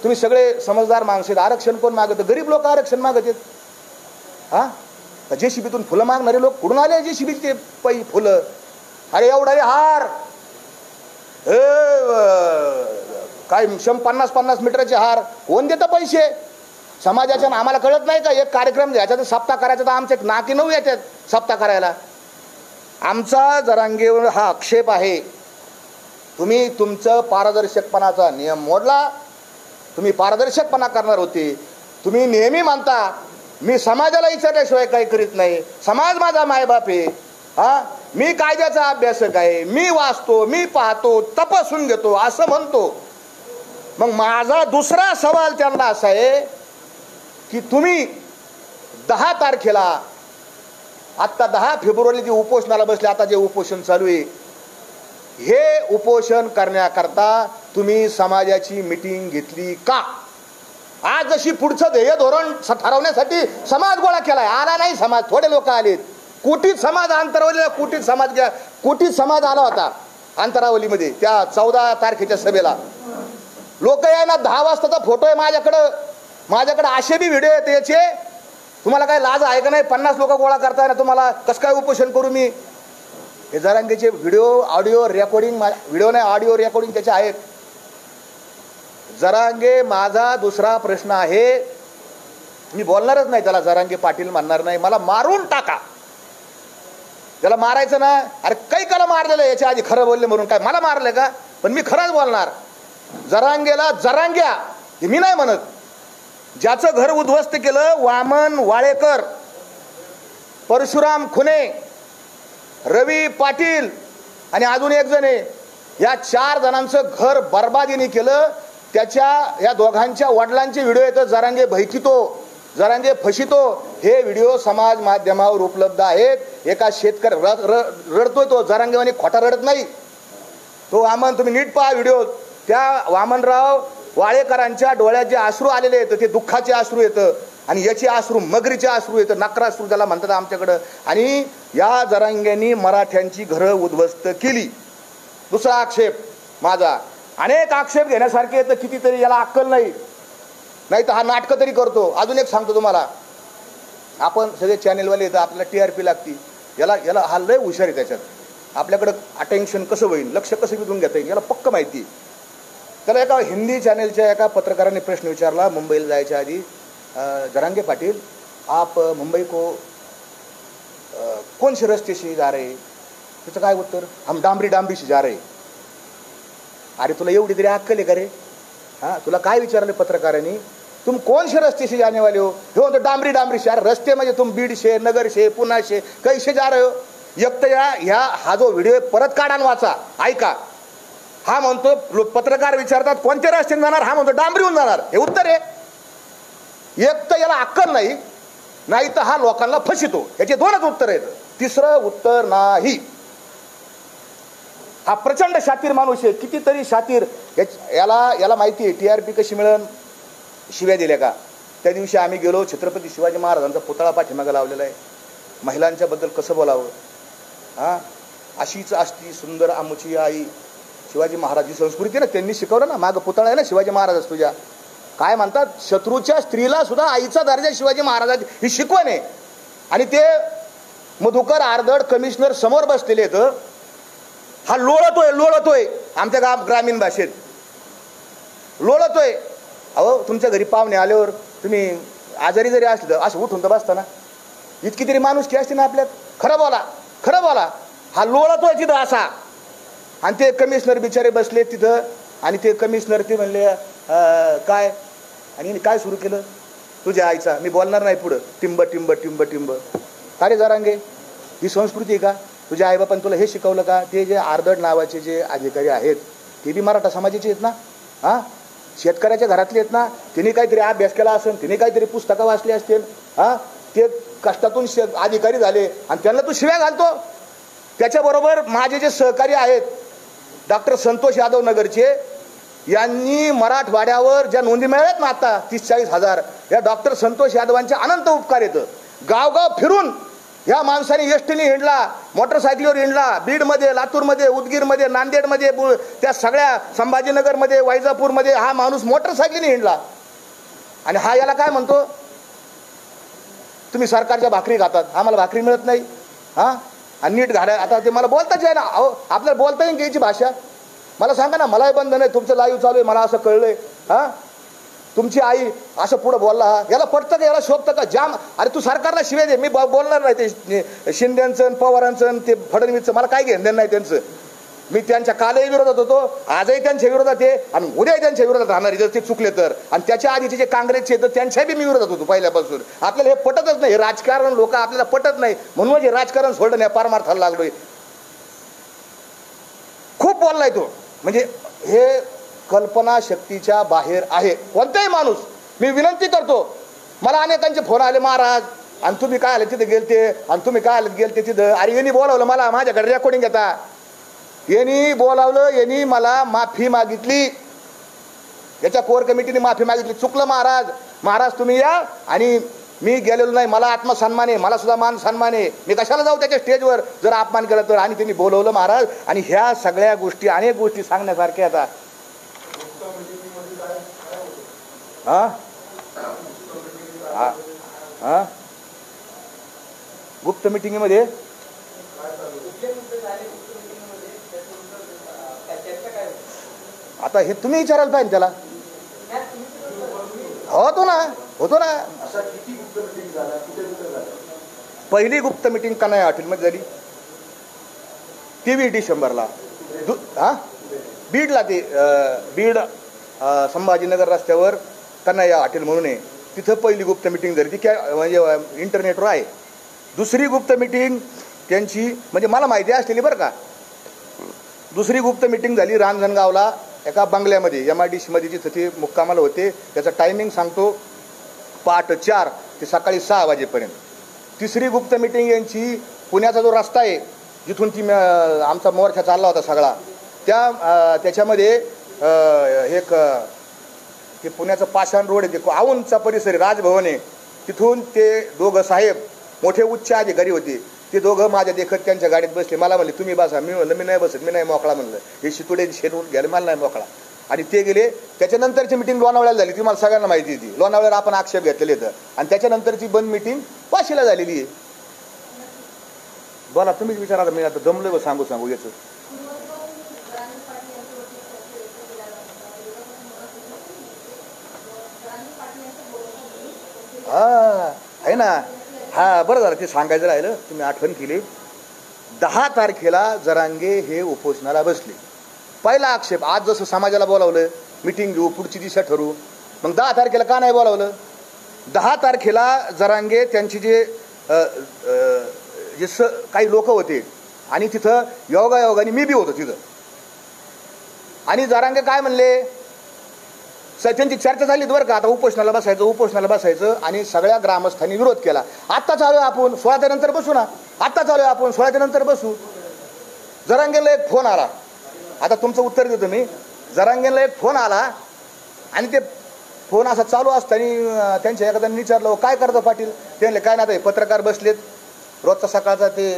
तुम्ही सगळे समजदार माणसे. आरक्षण कोण मागत? गरीब लोक आरक्षण मागत आहेत. हा जेसीबीतून फुलं मागणारे लोक कुठून आले? जेसीबीचे फुलं. अरे एवढा हार, काय 50-50 मीटरचे हार कोण देतं पैसे? समाजाच्या. आम्हाला कळत नाही का? एक कार्यक्रम घ्यायचा तर सप्ताह करायचा, तर आमचे नाकी 9 येतात सप्ताह करायला. आमचा जरांगेवर हा आक्षेप आहे. तुम्ही तुमचं पारदर्शकपणाचा नियम मोडला. तुम्ही पारदर्शकपणा करणार होते. तुम्ही नेहमी मानता मी समाजाला विचारल्याशिवाय काही करीत नाही, समाज माझा मायबाप आहे. हा मी कायद्याचा अभ्यासक आहे, मी वाचतो, मी पाहतो, तपासून घेतो असं म्हणतो. मग माझा दुसरा सवाल त्यांना असा आहे की तुम्ही 10 तारखेला, आत्ता 10 फेब्रुवारी जे उपोषणाला बसले, आता जे उपोषण चालू आहे, हे उपोषण करण्याकरता तुम्ही समाजाची मिटिंग घेतली का? आज जशी पुढचं ध्येय धोरण ठरवण्यासाठी समाज गोळा केलाय, आला नाही समाज, थोडे लोक आलेत. कोटीत समाज अंतरावलीला, कोटीत समाज आला होता अंतरावलीमध्ये त्या 14 तारखेच्या सभेला. लोक यायला 10 वाजताचा फोटो आहे माझ्याकडे असे बी व्हिडिओ आहेत याचे. तुम्हाला काय लाज आहे का नाही? 50 लोक गोळा करताय ना, तुम्हाला कसं काय उपोषण करू मी? हे जरांगेचे व्हिडिओ, ऑडिओ रेकॉर्डिंग, व्हिडिओ नाही ऑडिओ रेकॉर्डिंग त्याचे आहेत. जरांगे, माझा दुसरा प्रश्न आहे, मी बोलणारच नाही त्याला, जरांगे पाटील म्हणणार नाही, मला मारून टाका. त्याला मारायचं ना, अरे काही काला मारलेलं याच्या आधी, खरं बोलले म्हणून काय मला मारलं का? पण मी खरंच बोलणार. जरांगेला जरांग्या हे मी नाही म्हणत. ज्याचं घर उद्ध्वस्त केलं, वामन वाळेकर, परशुराम खुने, रवी पाटील आणि अजून एक जण आहे, या 4 जणांचं घर बर्बादीने केलं. त्याच्या या दोघांच्या वडिलांचे व्हिडिओ येतात. जरांगे भयकितो, जरांगे फशितो, हे व्हिडिओ समाज माध्यमावर उपलब्ध आहेत. एका शेतकरी रडतोय, तो जरांगेवानी खोटा रडत नाही तो. आमन तुम्ही नीट पहा व्हिडिओ. त्या वामनराव वाळेकरांच्या डोळ्यात जे अश्रू आलेले आहेत ते दुःखाचे अश्रू येतं आणि याचे अश्रू मगरीचे अश्रू येतं, नक्राश्रू ज्याला म्हणतात आमच्याकडं. आणि या जरांग्यांनी मराठ्यांची घरं उद्ध्वस्त केली. दुसरा आक्षेप माझा, अनेक आक्षेप घेण्यासारखे येतं, कितीतरी याला अक्कल नाही, नाही तर हा नाटकं तरी करतो. अजून एक सांगतो तुम्हाला, आपण सगळे चॅनेलवाले येतं, आपल्याला TRP लागती, याला याला हा लय हुशार आहे. त्याच्यात आपल्याकडं अटेन्शन कसं होईल, लक्ष कसं विधून घेता येईल याला पक्क माहिती. त्याला एका हिंदी चॅनेलच्या एका पत्रकाराने प्रश्न विचारला मुंबईला जायच्या आधी, जरांगे पाटील आप मुंबई को कौन से रस्ते से जा रहे? त्याचं काय उत्तर, हम डांबरी डांबरी से जा रहे. अरे तुला एवढी तरी अक्कल आहे का रे? हां, तुला काय विचारले पत्रकारांनी, तुम कौन से रस्ते से जाने वाले हो? हे म्हणतो डांबरी डांबरी से. अरे रस्ते म्हणजे तुम बीड से, नगर से, पुणा से, कैसे जा रहे हो? एक तर ह्या हा जो व्हिडिओ परत काढा आणि वाचा, ऐका. हा म्हणतो, पत्रकार विचारतात कोणत्या रस्त्याने जाणार, हा म्हणतो डांबरीहून जाणार. हे उत्तर आहे. एक तर याला अक्कल नाही, नाही तर हा लोकांना फसितो. याचे दोनच उत्तर आहेत, तिसरं उत्तर नाही. हा प्रचंड शातीर माणूस आहे, कितीतरी शातीर. याला माहिती आहे TRP कशी मिळेल, शिव्या दिल्या का. त्या दिवशी आम्ही गेलो, छत्रपती शिवाजी महाराजांचा पुतळा पाठीमागे लावलेला आहे, महिलांच्याबद्दल कसं बोलावं, हां, अशीच असती सुंदर आमची आई. शिवाजी महाराज संस्कृती ना, त्यांनी शिकवलं ना, मागं पुतळा आहे ना शिवाजी महाराज तुझ्या. काय म्हणतात, शत्रूच्या स्त्रीला सुद्धा आईचा दर्जा शिवाजी महाराजांची ही शिकवण आहे. आणि ते मधुकर आर्दड कमिशनर समोर बसलेले आहेत. हा लोळतोय आमच्या ग्रामीण भाषेत लोळतोय. अहो, तुमच्या घरी पाहुणे आल्यावर तुम्ही आजारी जरी असले तर असं उठून तर बसताना, इतकी तरी माणुसकी असते ना आपल्यात. खरं बोला. हा लोळतोय तिथं असा. आणि ते कमिशनर बिचारे बसले तिथं, आणि ते कमिशनर ते म्हणले काय, आणि काय सुरू केलं, तुझ्या आईचा, मी बोलणार नाही पुढं, टिंब टिंब टिंब टिंब. अरे जरांगे, ही संस्कृती आहे का? तुझ्या आईबापान तुला हे शिकवलं का? ते जे आर्दड नावाचे जे अधिकारी आहेत ते बी मराठा समाजाचे आहेत ना, हां, शेतकऱ्याच्या घरातले आहेत ना. त्यांनी काहीतरी अभ्यास केला असेल, त्यांनी काहीतरी पुस्तकं वाचली असतील, हां, ते कष्टातून अधिकारी झाले आणि त्यांना तू शिव्या घालतो. त्याच्याबरोबर माझे जे सहकारी आहेत डॉक्टर संतोष यादव नगरचे, यांनी मराठवाड्यावर ज्या नोंदी मिळाल्यात ना आता 30-40 हजार, या डॉक्टर संतोष यादवांचे अनंत उपकार येतं. गावगाव फिरून ह्या माणसाने एसटीने हिंडला, मोटरसायकलीवर हिंडला, बीडमध्ये, लातूरमध्ये, उदगीरमध्ये, नांदेडमध्ये, त्या सगळ्या संभाजीनगरमध्ये, वैजापूरमध्ये हा माणूस मोटरसायकलीने हिंडला. आणि हा याला काय म्हणतो, तुम्ही सरकारच्या भाकरी खातात, आम्हाला भाकरी मिळत नाही, हां, आणि नीट घाला. आता ते मला बोलताच आहे ना. अहो, आपल्याला बोलता येईल घ्यायची भाषा. मला सांगा ना, मलाही बंद नाही, तुमचं लाईव्ह चालू आहे, मला असं कळलंय, हां, तुमची आई असं पुढं बोलला, याला पटतं का, याला शोभतं का? जाम. अरे तू सरकारला शिवे दे, मी बोलणार नाही ते शिंदेचं, पवारांचं, ते फडणवीसचं, मला काय घेणं नाही त्यांचं. मी त्यांच्या कालही विरोधात होतो, आजही त्यांच्या विरोधात आहे, आणि उद्याही त्यांच्या विरोधात राहणार जर ते चुकले तर. आणि त्याच्या आधीचे जे काँग्रेसचे तर त्यांच्या बी मी विरोधात होतो पहिल्यापासून. आपल्याला हे पटतच नाही, हे राजकारण लोक आपल्याला पटत नाही, म्हणून हे राजकारण सोडलं नाही, पारमार्थाला लागलोय. खूप बोललाय तो, म्हणजे हे कल्पना शक्तीच्या बाहेर आहे कोणताही माणूस. मी विनंती करतो, मला अनेकांचे फोन आले, महाराज आणि तुम्ही काय आले तिथे गेलते, आणि तुम्ही काय आले गेलते तिथं. अरे यांनी बोलावलं मला, माझ्याकडे रेकॉर्डिंग घेता, यांनी बोलावलं, यांनी मला माफी मागितली, याच्या कोर कमिटीने माफी मागितली. चुकलं महाराज तुम्ही या. आणि मी गेलेलो नाही, मला आत्मसन्मान आहे, मला सुद्धा मान सन्मान आहे, मी कशाला जाऊ त्याच्या स्टेजवर जर अपमान केला तर. आणि त्यांनी बोलवलं महाराज. आणि ह्या सगळ्या गोष्टी, अनेक गोष्टी सांगण्यासारख्या आता. गुप्त मिटिंगमध्ये आता हे तुम्ही विचारायला पाहिजे त्याला. होतो ना. पहिली गुप्त मिटिंग कन्हैया हॉटेलमध्ये झाली 23 डिसेंबरला. बीडला, ते बीड संभाजीनगर रस्त्यावर कन्हैया हॉटेल म्हणून आहे, तिथं पहिली गुप्त मिटिंग झाली. ती म्हणजे इंटरनेटवर आहे. दुसरी गुप्त मिटिंग त्यांची म्हणजे मला माहिती असलेली बरं का. दुसरी गुप्त मिटिंग झाली रांजणगावला एका बंगल्यामध्ये, MIDC मध्ये, जिथं ते मुक्कामाला होते. त्याचं टायमिंग सांगतो, पहाटे 4 ते सकाळी 6 वाजेपर्यंत. तिसरी गुप्त मिटिंग यांची पुण्याचा जो रस्ता आहे जिथून ती आमचा मोर्चा चालला होता सगळा, त्याच्यामध्ये एक ते पुण्याचं पाषाण रोड आहे, ते औंधचा परिसर आहे, राजभवन आहे, तिथून ते दोघं साहेब मोठे उच्च अधिकारी होते, ते दोघं माझ्या देखत त्यांच्या गाडीत बसले. मला म्हणले तुम्ही बसा. मी म्हणलं मी नाही बसत, मी नाही मोकळा म्हणलं, हे शितुडे शेणून घ्यायला मला नाही मोकळा. आणि ते गेले. त्याच्यानंतरची मिटिंग लोणावळ्याला झाली, ती मला सगळ्यांना माहिती होती. लोणावळ्याला आपण आक्षेप घेतलेले होतं आणि त्याच्यानंतरची बंद मिटिंग वाशीला झालेली आहे. बोला तुम्हीच विचारा, मी आता जमलं सांगू याचं. हा आहे ना, हा बरं झालं ते सांगायचं राहिलं, तुम्ही आठवण केली. 10 तारखेला जरांगे हे उपोषणाला बसले. पहिला आक्षेप, आज जसं समाजाला बोलावलं मिटिंग घेऊ पुढची दिशा ठरवू, मग 10 तारखेला का नाही बोलावलं? 10 तारखेला जरांगे त्यांची जे काही लोक होते आणि तिथं योगायोगाने मी बी होतो तिथं, आणि जरांगे काय म्हणले, त्यांची चर्चा झाली बरं का, आता उपोषणाला बसायचं आणि सगळ्या ग्रामस्थांनी विरोध केला. आत्ता चालू आहे आपण 16च्या नंतर बसू ना, आत्ता चालू आहे आपण 16च्या नंतर बसू. जरांगेला एक फोन आला, आता तुमचं उत्तर देतो मी. जरांगेला एक फोन आला आणि ते फोन असा चालू असताना त्यांच्या एखाद्याने विचारलं काय करतो पाटील? ते म्हणले काय ना, आता हे पत्रकार बसलेत रोजचा सकाळचा, ते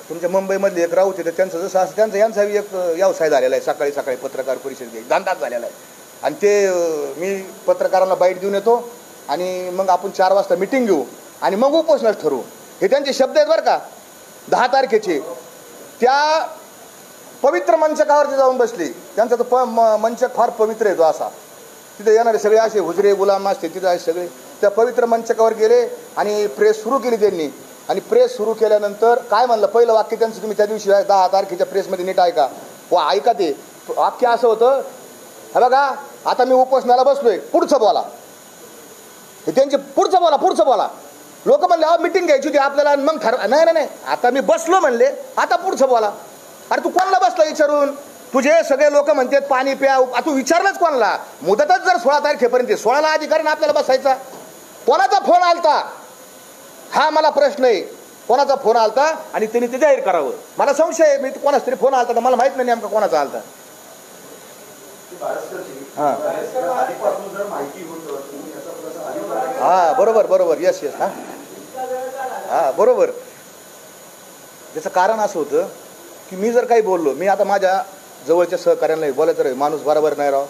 तुमच्या मुंबईमधले एक राऊत आहे, त्यांचं जसं असं त्यांचा यांचा एक व्यवसाय झालेला आहे, सकाळी सकाळी पत्रकार परिषद धंदाच झालेला आहे. आणि ते मी पत्रकारांना बाईट देऊन येतो आणि मग आपण 4 वाजता मिटिंग घेऊ आणि मग उपोषणास ठरवू. हे त्यांचे शब्द आहेत बरं का. 10 तारखेचे त्या पवित्र मंचकावरती जाऊन बसले. त्यांचा तो मंचक फार पवित्र आहे तो असा, तिथे येणारे सगळे असे हुजरे गुलाम असते तिथे असे सगळे त्या पवित्र मंचकावर गेले आणि प्रेस सुरू केली त्यांनी. आणि प्रेस सुरू केल्यानंतर काय म्हणलं, पहिलं वाक्य त्यांचं तुम्ही त्या दिवशी 10 तारखेच्या प्रेसमध्ये नीट ऐका, ऐका. ते वाक्य असं होतं, हे बघा आता मी उपोषणाला बसलोय, पुढचं बोला. हे त्यांचे पुढचं बोला. लोक म्हणले अहो मिटिंग घ्यायची होती आपल्याला, मग नाही आता मी बसलो म्हणले, आता पुढचं बोला. अरे तू कोणाला बसला विचारून? तुझे सगळे लोक म्हणतात पाणी प्या, तू विचारलंच कोणाला? मुदतच जर 16 तारखेपर्यंत, 16ला अधिकारी आपल्याला बसायचा. कोणाचा फोन आलता हा मला प्रश्न आहे, कोणाचा फोन आलता आणि त्यांनी ते जाहीर करावं. मला संशय आहे, मी कोणाच तरी फोन आलता तर मला माहित नाही नेमका कोणाचा आलता. हा बरोबर यस हा बरोबर. त्याचं कारण असं होतं की मी जर काही बोललो, मी आता माझ्या जवळच्या सहकार्यांना बोलायचं रे माणूस बरोबर नाही राव,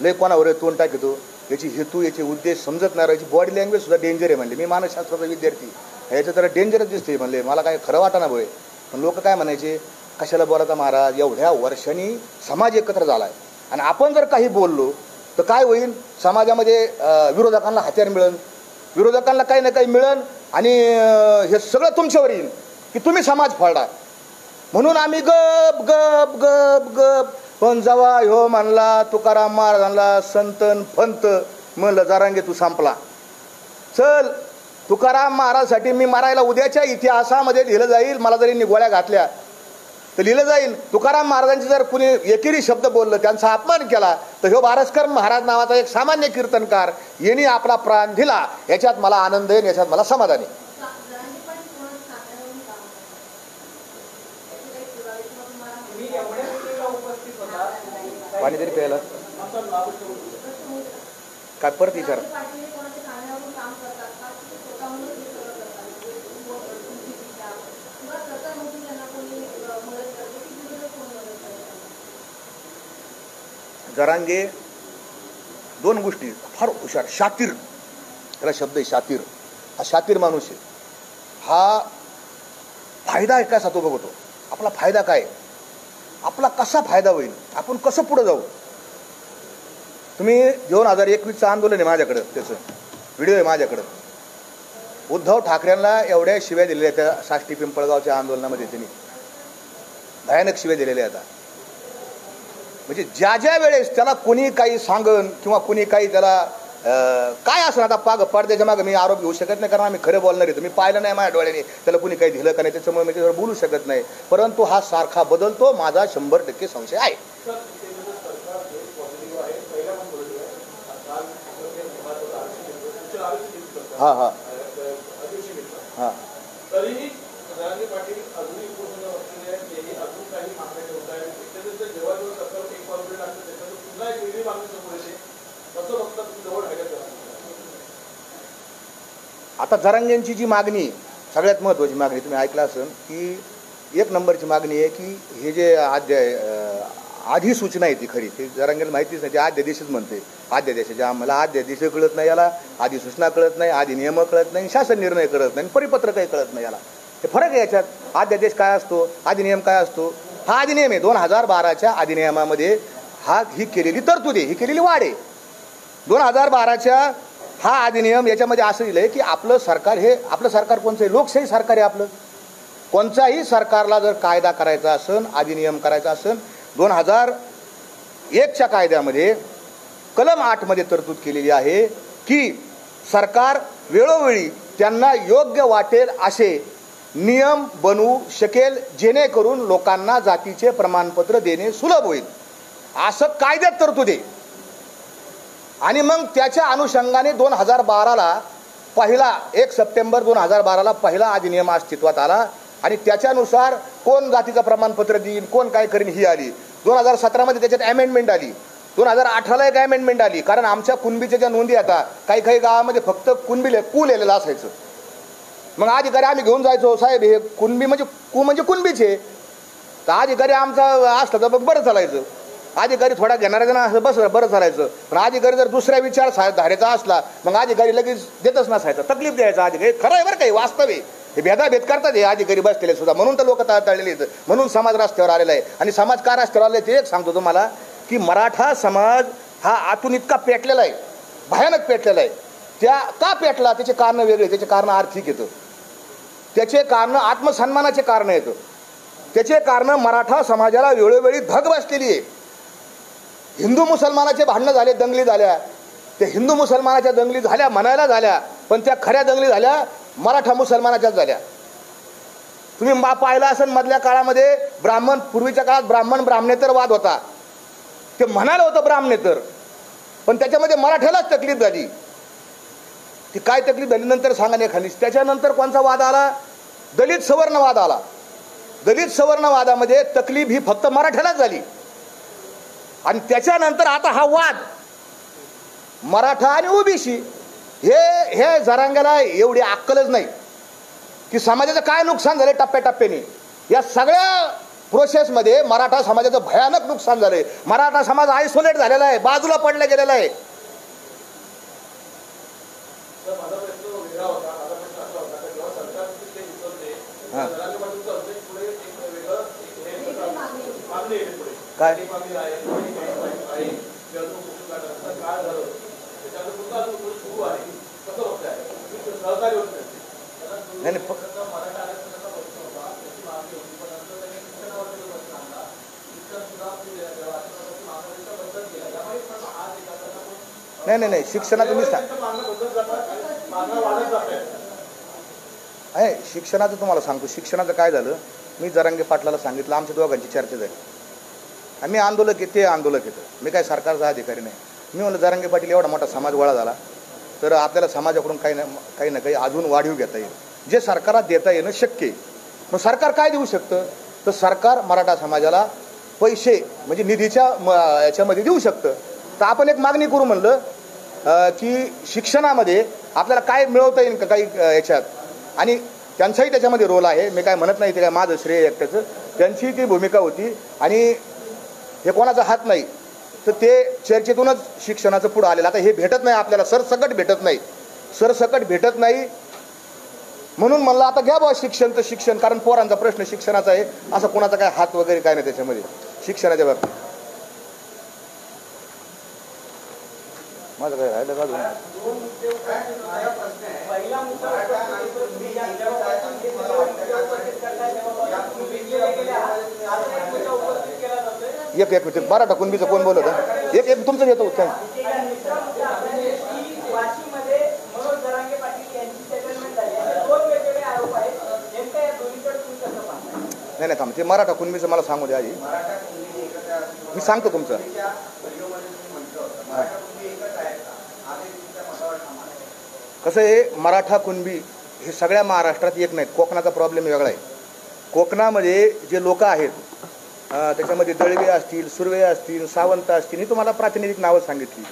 लय कोणावर तोंड टाकतो, याची हेतू याचे उद्देश समजत नाही, याची बॉडी लँग्वेज सुद्धा डेंजर आहे म्हणले. मी मानसशास्त्राचा विद्यार्थी, ह्याचं जरा डेंजरच दिसते म्हणले, मला काय खरं वाटाना भोय. पण लोक काय म्हणायचे, कशाला बोलायचा महाराज, एवढ्या वर्षांनी समाज एकत्र झाला आहे आणि आपण जर काही बोललो तर काय होईल, समाजामध्ये विरोधकांना हत्यार मिळेल, विरोधकांना काही ना काही मिळेल आणि हे सगळं तुमच्यावर येईल की तुम्ही समाज फोडा. म्हणून आम्ही गप गप गप गप. पण जेव्हा ह्यो म्हणला तुकाराम महाराजांना संतन फंत, म्हणलं जरांगे तू संपला. चल तुकाराम महाराजसाठी मी मरायला उद्याच्या इतिहासामध्ये लिहिलं जाईल, मला जरी गोळ्या घातल्या तर लिहिलं जाईल. तुकाराम महाराजांचे जर कुणी एकेरी शब्द बोललं, त्यांचा अपमान केला, तर ह्यो बारसकर महाराज नावाचा एक सामान्य कीर्तनकार यांनी आपला प्राण दिला, याच्यात मला आनंद आहे, याच्यात मला समाधान आहे. पाणी तरी प्यायला काय परत विचार. जरांगे 2 गोष्टी फार हुशार, शातीर, त्याला शब्द आहे शातीर. हा शातीर माणूस आहे. हा फायदा आहे का तो बघतो, आपला फायदा काय, आपला कसा फायदा होईल, आपण कसं पुढे जाऊ. तुम्ही 2021चं आंदोलन आहे माझ्याकडं, त्याचं व्हिडिओ आहे माझ्याकडं. उद्धव ठाकरेंना एवढ्या शिव्या दिलेल्या त्या साष्टी पिंपळगावच्या आंदोलनामध्ये, त्यांनी भयानक शिव्या दिलेल्या आता. म्हणजे ज्या वेळेस त्याला कोणी काही सांगन किंवा कोणी काही त्याला काय असं, आता पडद्याच्या मागे मी आरोप घेऊ शकत नाही, कारण आम्ही खरं बोलणार आहे. मी पाहिलं नाही माझ्या डोळ्याने त्याला कोणी काही दिलं का नाही, त्याच्यामुळे मी त्याच्यावर बोलू शकत नाही. परंतु हा सारखा बदलतो, माझा 100% संशय आहे. हा हा हा जरांगे पाटील अजूनही उपोषणाला बसलेले आहेत, तेही अजून काही मागण्या ठेवत आहेत. एकंदरीत जेव्हा जेव्हा सरकार एक पाऊल पुढे लागतं त्याच्यातून पुन्हा एक वेगळी मागणी समोर येते. कसं बघता तुम्ही जवळ आहे? आता जरांगेंची जी मागणी सगळ्यात महत्त्वाची मागणी तुम्ही ऐकलं असेल की एक नंबरची मागणी आहे की हे जे आधी सूचना आहे ती खरी ती जरांगेला माहितीच नाही, ती अध्यादेशच म्हणते. अध्यादेशाचे आम्हाला अध्यादेश कळत नाही, याला अधिसूचना कळत नाही, अधिनियम कळत नाही, शासन निर्णय कळत नाही, परिपत्र काही कळत नाही. याला हे फरक आहे याच्यात. अध्यादेश काय असतो, अधिनियम काय असतो. हा अधिनियम आहे 2012च्या अधिनियमामध्ये ही केलेली तरतूद आहे, ही केलेली वाढ आहे. 2012च्या हा अधिनियम याच्यामध्ये असं दिलंय की आपलं सरकार हे आपलं सरकार कोणचं आहे, लोकशाही सरकार आहे आपलं. कोणत्याही सरकारला जर कायदा करायचा असेल, अधिनियम करायचा असेल, 2001च्या कायद्यामध्ये कलम 8मध्ये तरतूद केलेली आहे की सरकार वेळोवेळी त्यांना योग्य वाटेल असे नियम बनवू शकेल जेणेकरून लोकांना जातीचे प्रमाणपत्र देणे सुलभ होईल, असं कायद्यात तरतूद आहे. आणि मग त्याच्या अनुषंगाने 2012ला पहिला 1 सप्टेंबर 2012ला पहिला अधिनियम अस्तित्वात आला आणि त्याच्यानुसार कोण जातीचं प्रमाणपत्र देईल, कोण काय करीन ही आली. 2017मध्ये त्याच्यात अमेंडमेंट आली. 2018ला एक अमेंडमेंट आली, कारण आमच्या कुणबीच्या ज्या नोंदी आता काही काही गावामध्ये फक्त कुणबी कू लिहिलेलं असायचं. मग अधिकारी आम्ही घेऊन जायचो, साहेब हे कुणबी म्हणजे कुणबीचे. तर अधिकारी आमचा असला तर मग बरं चालायचं, अधिकारी थोडा घेणारा जण असं बस बरं चालायचं. पण अधिकारी जर दुसऱ्या विचार धारेचा असला मग अधिकारी लगेच देतच नसायचा, तकलीफ द्यायचा अधिकारी. खरं आहे बरं काही वास्तव आहे, हे भेदाभेद करतात हे अधिकारी बसलेले सुद्धा, म्हणून तर लोक तळलेले आहेत, म्हणून समाज रस्त्यावर आलेला आहे. आणि समाज का रस्त्यावर आलेला आहे ते एक सांगतो तुम्हाला की मराठा समाज हा आतून इतका पेटलेला आहे, भयानक पेटलेला आहे. त्या का पेटला त्याचे कारण वेगळे, त्याचे कारण आर्थिक येतं, त्याचे कारण आत्मसन्मानाचे कारण येतं, त्याचे कारण मराठा समाजाला वेळोवेळी धग बसलेली आहे. हिंदू मुसलमानाचे भांडणं झाले, दंगली झाल्या, त्या हिंदू मुसलमानाच्या दंगली झाल्या म्हणायला झाल्या, पण त्या खऱ्या दंगली झाल्या मराठा मुसलमानाच्याच झाल्या. तुम्ही पाहिलं असेल मधल्या काळामध्ये ब्राह्मण, पूर्वीच्या काळात ब्राह्मण ब्राह्मणेतर वाद होता, ते म्हणायला होतं ब्राह्मणेतर, पण त्याच्यामध्ये मराठ्यालाच तकलीफ झाली. ती काय तकलीफ झाली नंतर सांगा नाही खाली. त्याच्यानंतर कोणचा वाद आला, दलित सवर्ण वाद आला. दलित सवर्ण वादामध्ये तकलीफ ही फक्त मराठ्यालाच झाली. आणि त्याच्यानंतर आता हा वाद मराठा आणि ओबीसी, हे जरांगेला एवढी अक्कलच नाही की समाजाचं काय नुकसान झालं टप्प्याटप्प्याने. या सगळ्या प्रोसेसमध्ये मराठा समाजाचं भयानक नुकसान झालंय. मराठा समाज आयसोलेट झालेला आहे, बाजूला पडला गेलेला आहे. काय नाही शिक्षणाचं मी आहे, शिक्षणाचं तुम्हाला सांगतो. शिक्षणाचं काय झालं, मी जरांगे पाटलाला सांगितलं, आमच्या दोघांची चर्चा झाली. आम्ही आंदोलक आहे, ते आंदोलक येतं, मी काय सरकारचा अधिकारी नाही. मी म्हणलं जरांगे पाटील एवढा मोठा समाज गोळा झाला तर आपल्याला समाजाकडून काही ना काही अजून वाढीव घेता येईल, जे सरकारात देता येणं शक्य आहे. मग सरकार काय देऊ शकतं, तर सरकार मराठा समाजाला पैसे म्हणजे निधीच्या याच्यामध्ये देऊ शकतं. तर आपण एक मागणी करू म्हणलं की शिक्षणामध्ये आपल्याला काय मिळवता येईल का काही याच्यात, आणि त्यांचाही त्याच्यामध्ये रोल आहे. मी काय म्हणत नाही ते काय माझं श्रेय एकट्याचं, त्यांची ती भूमिका होती. आणि हे कोणाचा हात नाही, तर ते चर्चेतूनच शिक्षणाचं पुढं आलेलं. आता हे भेटत नाही आपल्याला, सरसकट भेटत नाही, म्हणून म्हणलं आता घ्या बाबा शिक्षण तर शिक्षण, कारण पोरांचा प्रश्न शिक्षणाचा आहे, असं कोणाचा काय हात वगैरे काय नाही त्याच्यामध्ये शिक्षणाच्या बाबतीत. माझं काय राहिलं का एक मिनिट, मराठा कुणबीचं कोण बोलत एक तुमचं येतो काय. नाही थांब, ते मराठा कुणबीचं मला सांगू द्या आधी, मी सांगतो तुमचं. कसं आहे, मराठा कुणबी हे सगळ्या महाराष्ट्रात एक नाहीत. कोकणाचा प्रॉब्लेम वेगळा आहे. कोकणामध्ये जे लोक आहेत त्याच्यामध्ये दळवे असतील, सुर्वे असतील, सावंत असतील, ही तुम्हाला प्रातिनिधिक नावं सांगितली.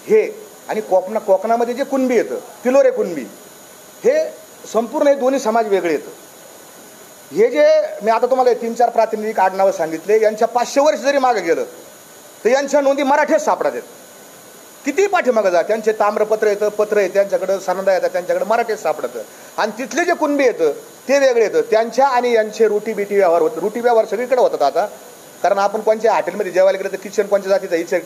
हे आणि कोकणामध्ये जे कुणबी येतं, तिलोरे कुणबी, हे संपूर्ण हे दोन्ही समाज वेगळे येतं. हे जे मी आता तुम्हाला 3-4 प्रातिनिधिक आडनावं सांगितले, यांच्या 500 वर्ष जरी मागे गेलं तर यांच्या नोंदी मराठीच सापडतात. किती पाठीमागं जा, त्यांचे ताम्रपत्र येतं, पत्र आहे त्यांच्याकडं, सनदा येतात त्यांच्याकडे, मराठीच सापडतं. आणि तिथले जे कुणबी येतं ते वेगळे येतं. त्यांच्या आणि यांचे रोटी बिटी व्यवहार होतं. रोटी व्यवहार सगळीकडे होतात आता. कारण आपण कोणत्या हॉटेलमध्ये जेवायला गेलं तर किचन कोणत्या जातीचा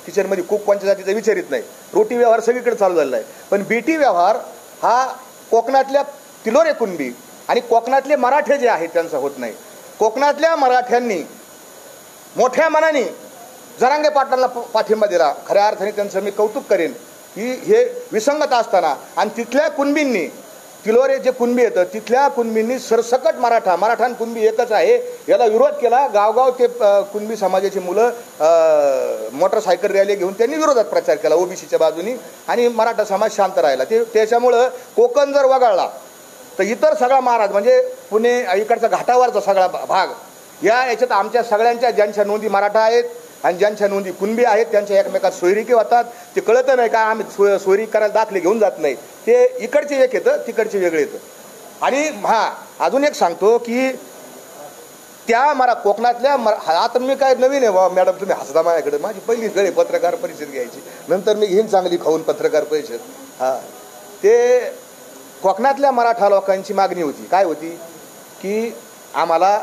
किचनमध्ये कुक कोणत्या जातीचा विचारित नाही. रोटी व्यवहार सगळीकडे चालू झालेला आहे. पण बीटी व्यवहार हा कोकणातल्या तिलोरे कुणबी आणि कोकणातले मराठे जे आहेत त्यांचा होत नाही. कोकणातल्या मराठ्यांनी मोठ्या मनाने जरांगे पाटलांना पाठिंबा दिला. खऱ्या अर्थाने त्यांचं मी कौतुक करेन की हे विसंगत असताना आणि तिथल्या कुणबींनी, तिलोरे जे कुणबी येतं तिथल्या कुणबींनी सरसकट मराठा आणि कुणबी एकच आहे याला विरोध केला. गावगाव ते कुणबी समाजाची मुलं मोटरसायकल रॅली घेऊन त्यांनी विरोधात प्रचार केला ओबीसीच्या बाजूनी आणि मराठा समाज शांत राहिला. त्याच्यामुळं कोकण जर वगळला तर इतर सगळा महाराज म्हणजे पुणे इकडचा घाटावरचा सगळा भाग याच्यात आमच्या सगळ्यांच्या ज्यांच्या नोंदी मराठा आहेत आणि ज्यांच्या नोंदी कुणबी आहेत त्यांच्या एकमेकात सोयरिकी होतात. ते कळतं नाही का आम्ही सोयरी करायला दाखले घेऊन जात नाही. ते इकडचे एक येतं, तिकडचे वेगळे येतं. आणि अजून एक सांगतो की त्या कोकणातल्या आता मी काय नवीन आहे मॅडम, तुम्ही हसता माझ्याकडे. माझी पहिलीच वेळ पत्रकार परिषद घ्यायची, नंतर मी घेईन चांगली खाऊन पत्रकार परिषद. ते कोकणातल्या मराठा लोकांची मागणी होती. काय होती की आम्हाला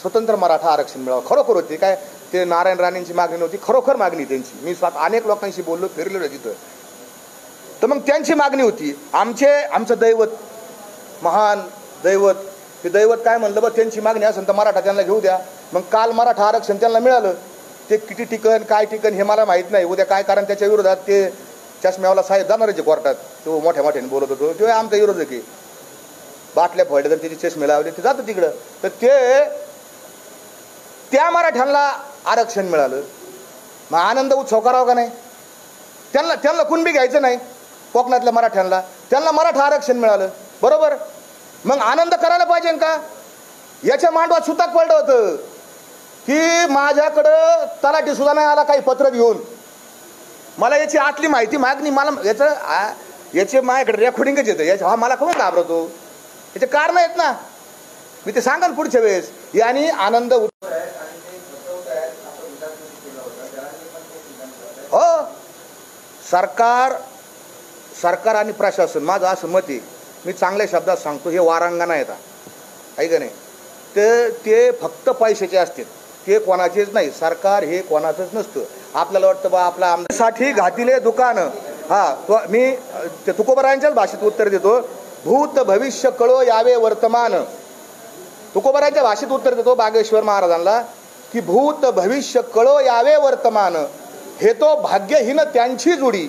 स्वतंत्र मराठा आरक्षण मिळावं. खरोखर होती काय, ते नारायण राणेंची मागणी नव्हती, खरोखर मागणी त्यांची. मी स्वतः अनेक लोकांशी बोललो, फिरलेलो तिथं. तर मग त्यांची मागणी होती आमचं दैवत, महान दैवत, ते दैवत काय म्हणलं बघ, त्यांची मागणी असेल तर मराठा त्यांना घेऊ द्या. मग काल मराठा आरक्षण त्यांना मिळालं. ते किती टिकन काय टिकन हे मला माहीत नाही उद्या काय, कारण त्याच्या विरोधात ते चष्म्यावाला साहेब जाणारच कोर्टात. तो मोठ्या मोठ्याने बोलत होतो, तो आमचा विरोधक आहे. बाटल्या फोडल्या तर त्याचे चष्मे लावले ते जातं तिकडं. तर त्या मराठ्यांना आरक्षण मिळालं. मग आनंद उत्सव करावा का नाही? त्यांना कुणबी घ्यायचं नाही. कोकणातल्या मराठ्यांना त्यांना मराठा आरक्षण मिळालं, बरोबर. मग आनंद करायला पाहिजे का? याच्या मांडवात सुताक पडलं होतं की माझ्याकडं तलाठी सुद्धा नाही आला काही पत्र घेऊन. मला याची आतली माहिती मागणी, मला याचे माझ्याकडे रेकॉर्डिंगच येतं. मला कोण घाबरतो? याचे कारण आहेत ना, मी ते सांगा पुढच्या वेळेस. यांनी आनंद हो, सरकार आणि प्रशासन, माझं असं मत आहे, मी चांगल्या शब्दात सांगतो, हे वारांगणा येतात आहे का नाही. ते फक्त पैशाचे असते, ते कोणाचेच नाही. सरकार हे कोणाचंच नसतं. आपल्याला वाटतं बा आपला आमच्यासाठी घातिले दुकानं. मी ते तुकोबरायांच्याच भाषेत उत्तर देतो. भूत भविष्य कळो यावे वर्तमान. तुकोबरायांच्या भाषेत उत्तर देतो बागेश्वर महाराजांना की भूत भविष्य कळो यावे वर्तमान, हे तो भाग्यहीन त्यांची जुडी,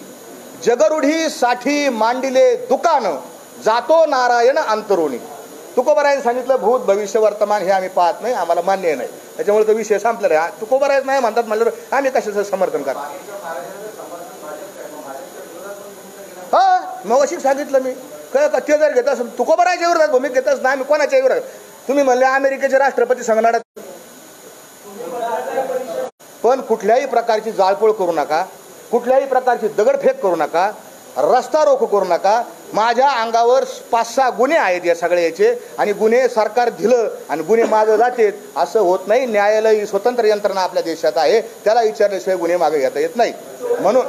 जगरूढी साठी मांडिले दुकान, जातो नारायण अंतरुणी. तुकोबरायांनी सांगितलं भूत भविष्य वर्तमान हे आम्ही पाहत नाही, आम्हाला मान्य नाही. त्याच्यामुळे तो विषय संपलेला आहे. तुकोबरायच नाही म्हणतात म्हणल्यावर आम्ही कशाचं समर्थन करतो? मग अशी सांगितलं मी ते जर घेत असं तुकोबरायच्या विरोधात भूमिका घेतच नाही, आम्ही कोणाच्या विरोधात. तुम्ही म्हणले अमेरिकेचे राष्ट्रपती संगणात, पण कुठल्याही प्रकारची जाळपोळ करू नका, कुठल्याही प्रकारची दगडफेक करू नका, रस्ता रोको करू नका. माझ्या अंगावर 5-6 गुन्हे आहेत या सगळ्याचे, आणि गुन्हे सरकार दिलं आणि गुन्हे मागे जाते असं होत नाही. न्यायालय ही स्वतंत्र यंत्रणा आपल्या देशात आहे, त्याला विचारल्याशिवाय गुन्हे मागे घेता येत नाही. म्हणून